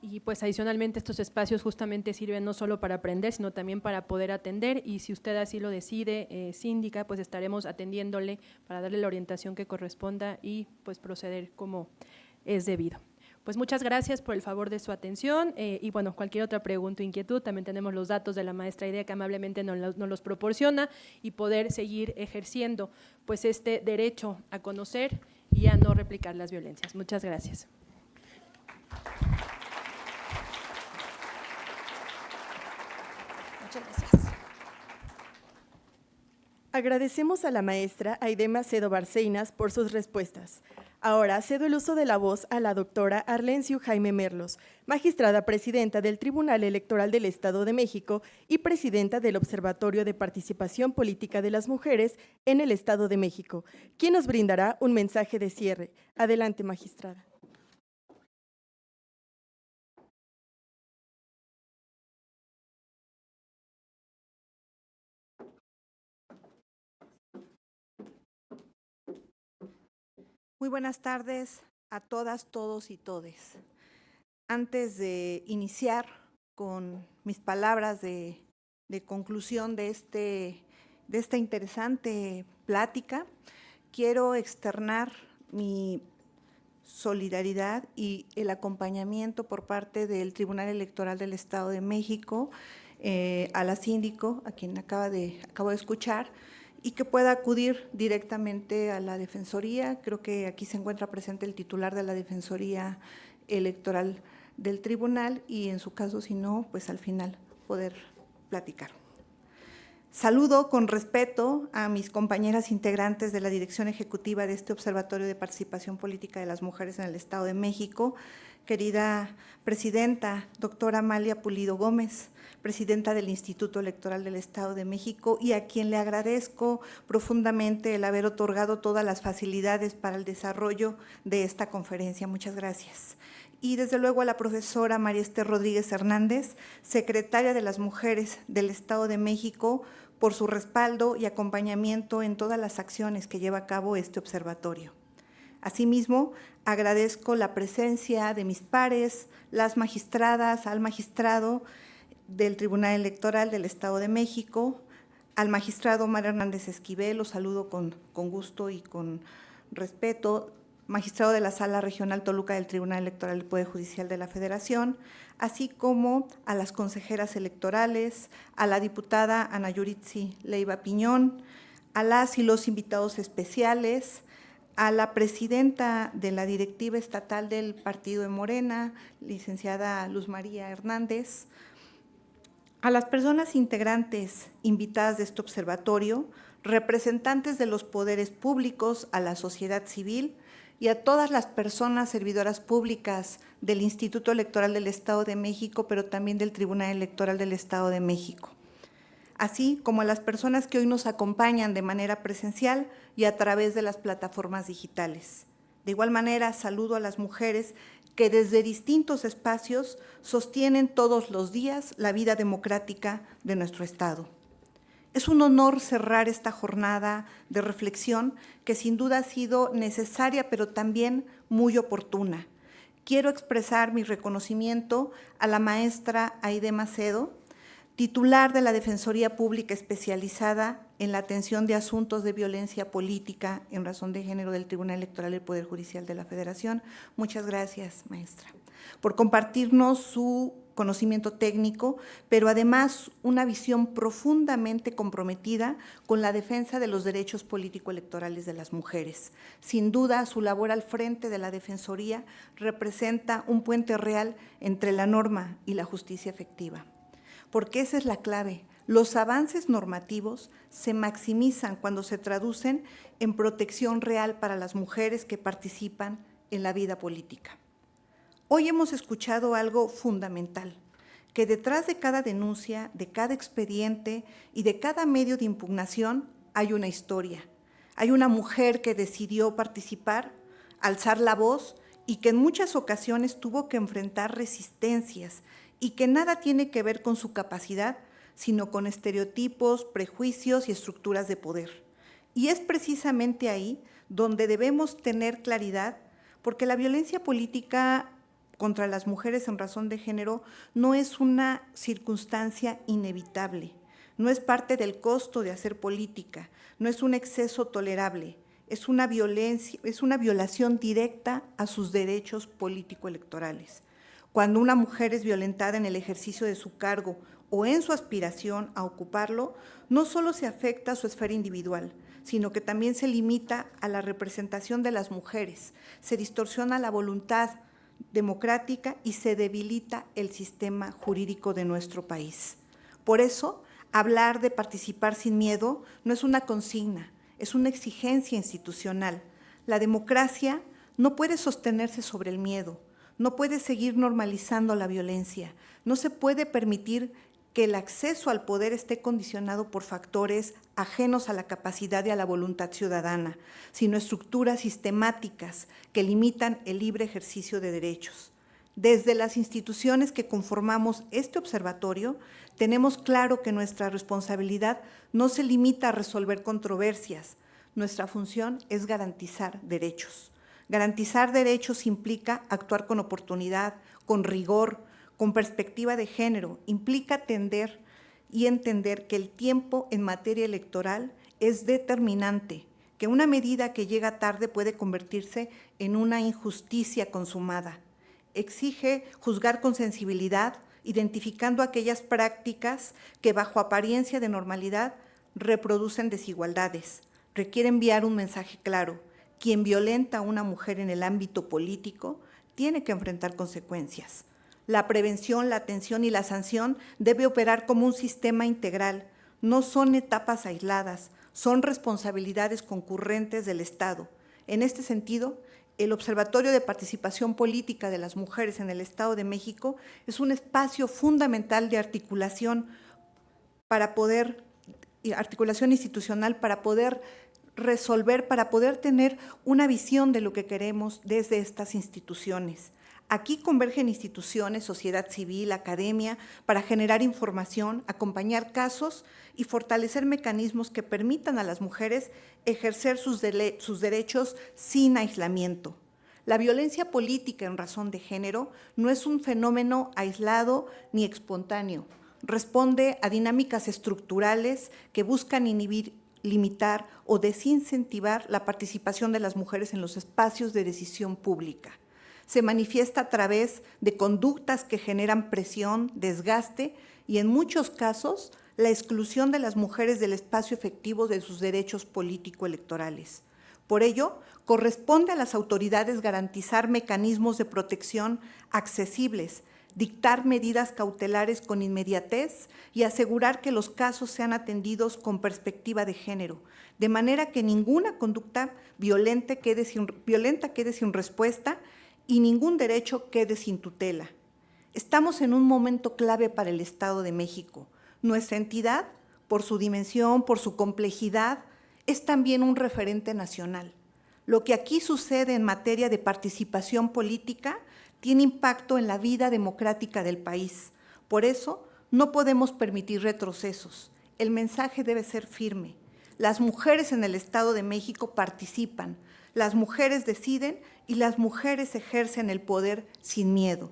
E: Y pues adicionalmente estos espacios justamente sirven no solo para aprender, sino también para poder atender, y si usted así lo decide, síndica, pues estaremos atendiéndole para darle la orientación que corresponda y pues proceder como es debido. Pues muchas gracias por el favor de su atención y bueno, cualquier otra pregunta o inquietud, también tenemos los datos de la maestra Aide que amablemente nos los proporciona y poder seguir ejerciendo pues este derecho a conocer y a no replicar las violencias. Muchas gracias.
D: Muchas gracias.
A: Agradecemos a la maestra Aide Macedo Barceinas por sus respuestas. Ahora cedo el uso de la voz a la doctora Arlenciu Jaime Merlos, magistrada presidenta del Tribunal Electoral del Estado de México y presidenta del Observatorio de Participación Política de las Mujeres en el Estado de México, quien nos brindará un mensaje de cierre. Adelante, magistrada.
G: Muy buenas tardes a todas, todos y todes. Antes de iniciar con mis palabras de conclusión de esta interesante plática, quiero externar mi solidaridad y el acompañamiento por parte del Tribunal Electoral del Estado de México a la síndico, a quien acabo de escuchar, y que pueda acudir directamente a la Defensoría. Creo que aquí se encuentra presente el titular de la Defensoría Electoral del Tribunal y en su caso, si no, pues al final poder platicar. Saludo con respeto a mis compañeras integrantes de la Dirección Ejecutiva de este Observatorio de Participación Política de las Mujeres en el Estado de México, querida presidenta, doctora Amalia Pulido Gómez, presidenta del Instituto Electoral del Estado de México, y a quien le agradezco profundamente el haber otorgado todas las facilidades para el desarrollo de esta conferencia. Muchas gracias. Y desde luego a la profesora María Ester Rodríguez Hernández, secretaria de las Mujeres del Estado de México, por su respaldo y acompañamiento en todas las acciones que lleva a cabo este observatorio. Asimismo, agradezco la presencia de mis pares, las magistradas, al magistrado del Tribunal Electoral del Estado de México, al magistrado Mario Hernández Esquivel, lo saludo con gusto y con respeto, magistrado de la Sala Regional Toluca del Tribunal Electoral del Poder Judicial de la Federación, así como a las consejeras electorales, a la diputada Ana Yuritsi Leiva Piñón, a las y los invitados especiales, a la presidenta de la directiva estatal del Partido de Morena, licenciada Luz María Hernández, a las personas integrantes invitadas de este observatorio, representantes de los poderes públicos, a la sociedad civil y a todas las personas servidoras públicas del Instituto Electoral del Estado de México, pero también del Tribunal Electoral del Estado de México, así como a las personas que hoy nos acompañan de manera presencial y a través de las plataformas digitales. De igual manera, saludo a las mujeres que desde distintos espacios sostienen todos los días la vida democrática de nuestro Estado. Es un honor cerrar esta jornada de reflexión que sin duda ha sido necesaria, pero también muy oportuna. Quiero expresar mi reconocimiento a la maestra Aide Macedo, titular de la Defensoría Pública Especializada en la Atención de Asuntos de Violencia Política en razón de género del Tribunal Electoral del Poder Judicial de la Federación. Muchas gracias, maestra, por compartirnos su conocimiento técnico, pero además una visión profundamente comprometida con la defensa de los derechos político-electorales de las mujeres. Sin duda, su labor al frente de la Defensoría representa un puente real entre la norma y la justicia efectiva, porque esa es la clave. Los avances normativos se maximizan cuando se traducen en protección real para las mujeres que participan en la vida política. Hoy hemos escuchado algo fundamental, que detrás de cada denuncia, de cada expediente y de cada medio de impugnación hay una historia. Hay una mujer que decidió participar, alzar la voz y que en muchas ocasiones tuvo que enfrentar resistencias y que nada tiene que ver con su capacidad, sino con estereotipos, prejuicios y estructuras de poder. Y es precisamente ahí donde debemos tener claridad, porque la violencia política contra las mujeres en razón de género no es una circunstancia inevitable, no es parte del costo de hacer política, no es un exceso tolerable, es una violación directa a sus derechos político-electorales. Cuando una mujer es violentada en el ejercicio de su cargo o en su aspiración a ocuparlo, no solo se afecta a su esfera individual, sino que también se limita a la representación de las mujeres, se distorsiona la voluntad democrática y se debilita el sistema jurídico de nuestro país. Por eso, hablar de participar sin miedo no es una consigna, es una exigencia institucional. La democracia no puede sostenerse sobre el miedo, no puede seguir normalizando la violencia, no se puede permitir que el acceso al poder esté condicionado por factores ajenos a la capacidad y a la voluntad ciudadana, sino estructuras sistemáticas que limitan el libre ejercicio de derechos. Desde las instituciones que conformamos este observatorio, tenemos claro que nuestra responsabilidad no se limita a resolver controversias. Nuestra función es garantizar derechos. Garantizar derechos implica actuar con oportunidad, con rigor, con perspectiva de género, implica atender y entender que el tiempo en materia electoral es determinante, que una medida que llega tarde puede convertirse en una injusticia consumada. Exige juzgar con sensibilidad, identificando aquellas prácticas que bajo apariencia de normalidad reproducen desigualdades. Requiere enviar un mensaje claro: quien violenta a una mujer en el ámbito político tiene que enfrentar consecuencias. La prevención, la atención y la sanción debe operar como un sistema integral. No son etapas aisladas, son responsabilidades concurrentes del Estado. En este sentido, el Observatorio de Participación Política de las Mujeres en el Estado de México es un espacio fundamental de articulación institucional para poder resolver, para poder tener una visión de lo que queremos desde estas instituciones. Aquí convergen instituciones, sociedad civil, academia, para generar información, acompañar casos y fortalecer mecanismos que permitan a las mujeres ejercer sus derechos sin aislamiento. La violencia política en razón de género no es un fenómeno aislado ni espontáneo. Responde a dinámicas estructurales que buscan inhibir, limitar o desincentivar la participación de las mujeres en los espacios de decisión pública. Se manifiesta a través de conductas que generan presión, desgaste y, en muchos casos, la exclusión de las mujeres del espacio efectivo de sus derechos político-electorales. Por ello, corresponde a las autoridades garantizar mecanismos de protección accesibles, dictar medidas cautelares con inmediatez y asegurar que los casos sean atendidos con perspectiva de género, de manera que ninguna conducta violenta quede sin respuesta y ningún derecho quede sin tutela. Estamos en un momento clave para el Estado de México. Nuestra entidad, por su dimensión, por su complejidad, es también un referente nacional. Lo que aquí sucede en materia de participación política tiene impacto en la vida democrática del país. Por eso, no podemos permitir retrocesos. El mensaje debe ser firme. Las mujeres en el Estado de México participan, las mujeres deciden y las mujeres ejercen el poder sin miedo.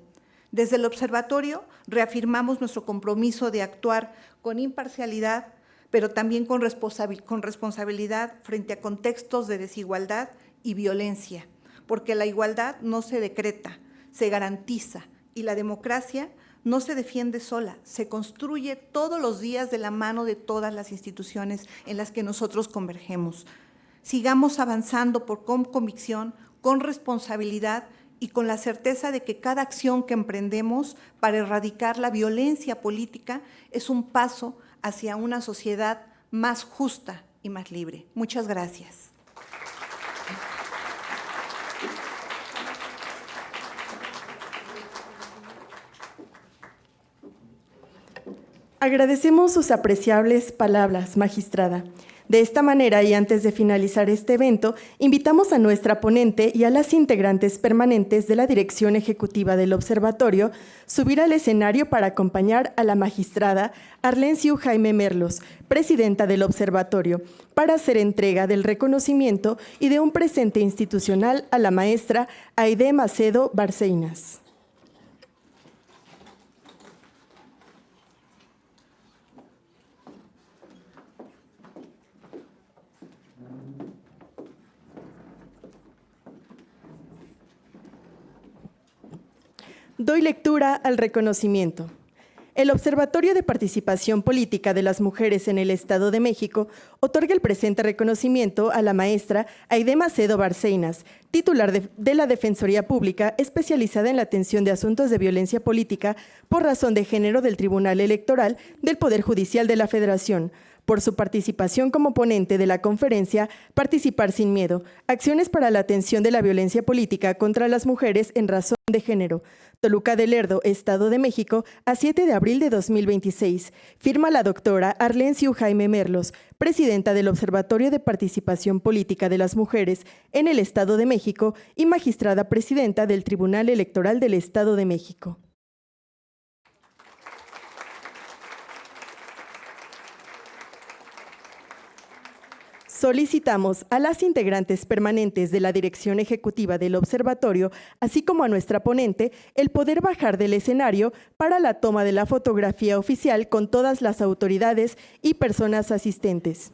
G: Desde el observatorio reafirmamos nuestro compromiso de actuar con imparcialidad, pero también con responsabilidad frente a contextos de desigualdad y violencia, porque la igualdad no se decreta, se garantiza, y la democracia no se defiende sola, se construye todos los días de la mano de todas las instituciones en las que nosotros convergemos. Sigamos avanzando con convicción, con responsabilidad y con la certeza de que cada acción que emprendemos para erradicar la violencia política es un paso hacia una sociedad más justa y más libre. Muchas gracias.
A: Agradecemos sus apreciables palabras, magistrada. De esta manera, y antes de finalizar este evento, invitamos a nuestra ponente y a las integrantes permanentes de la Dirección Ejecutiva del Observatorio subir al escenario para acompañar a la magistrada Arlenciu Jaime Merlos, presidenta del Observatorio, para hacer entrega del reconocimiento y de un presente institucional a la maestra Aide Macedo Barceinas. Doy lectura al reconocimiento. El Observatorio de Participación Política de las Mujeres en el Estado de México otorga el presente reconocimiento a la maestra Aide Macedo Barceinas, titular de la Defensoría Pública especializada en la atención de asuntos de violencia política por razón de género del Tribunal Electoral del Poder Judicial de la Federación, por su participación como ponente de la conferencia Participar sin Miedo, acciones para la atención de la violencia política contra las mujeres en razón de género, Toluca de Lerdo, Estado de México, a 7 de abril de 2026. Firma la doctora Arlenciu Jaime Merlos, presidenta del Observatorio de Participación Política de las Mujeres en el Estado de México y magistrada presidenta del Tribunal Electoral del Estado de México. Solicitamos a las integrantes permanentes de la Dirección Ejecutiva del Observatorio, así como a nuestra ponente, el poder bajar del escenario para la toma de la fotografía oficial con todas las autoridades y personas asistentes.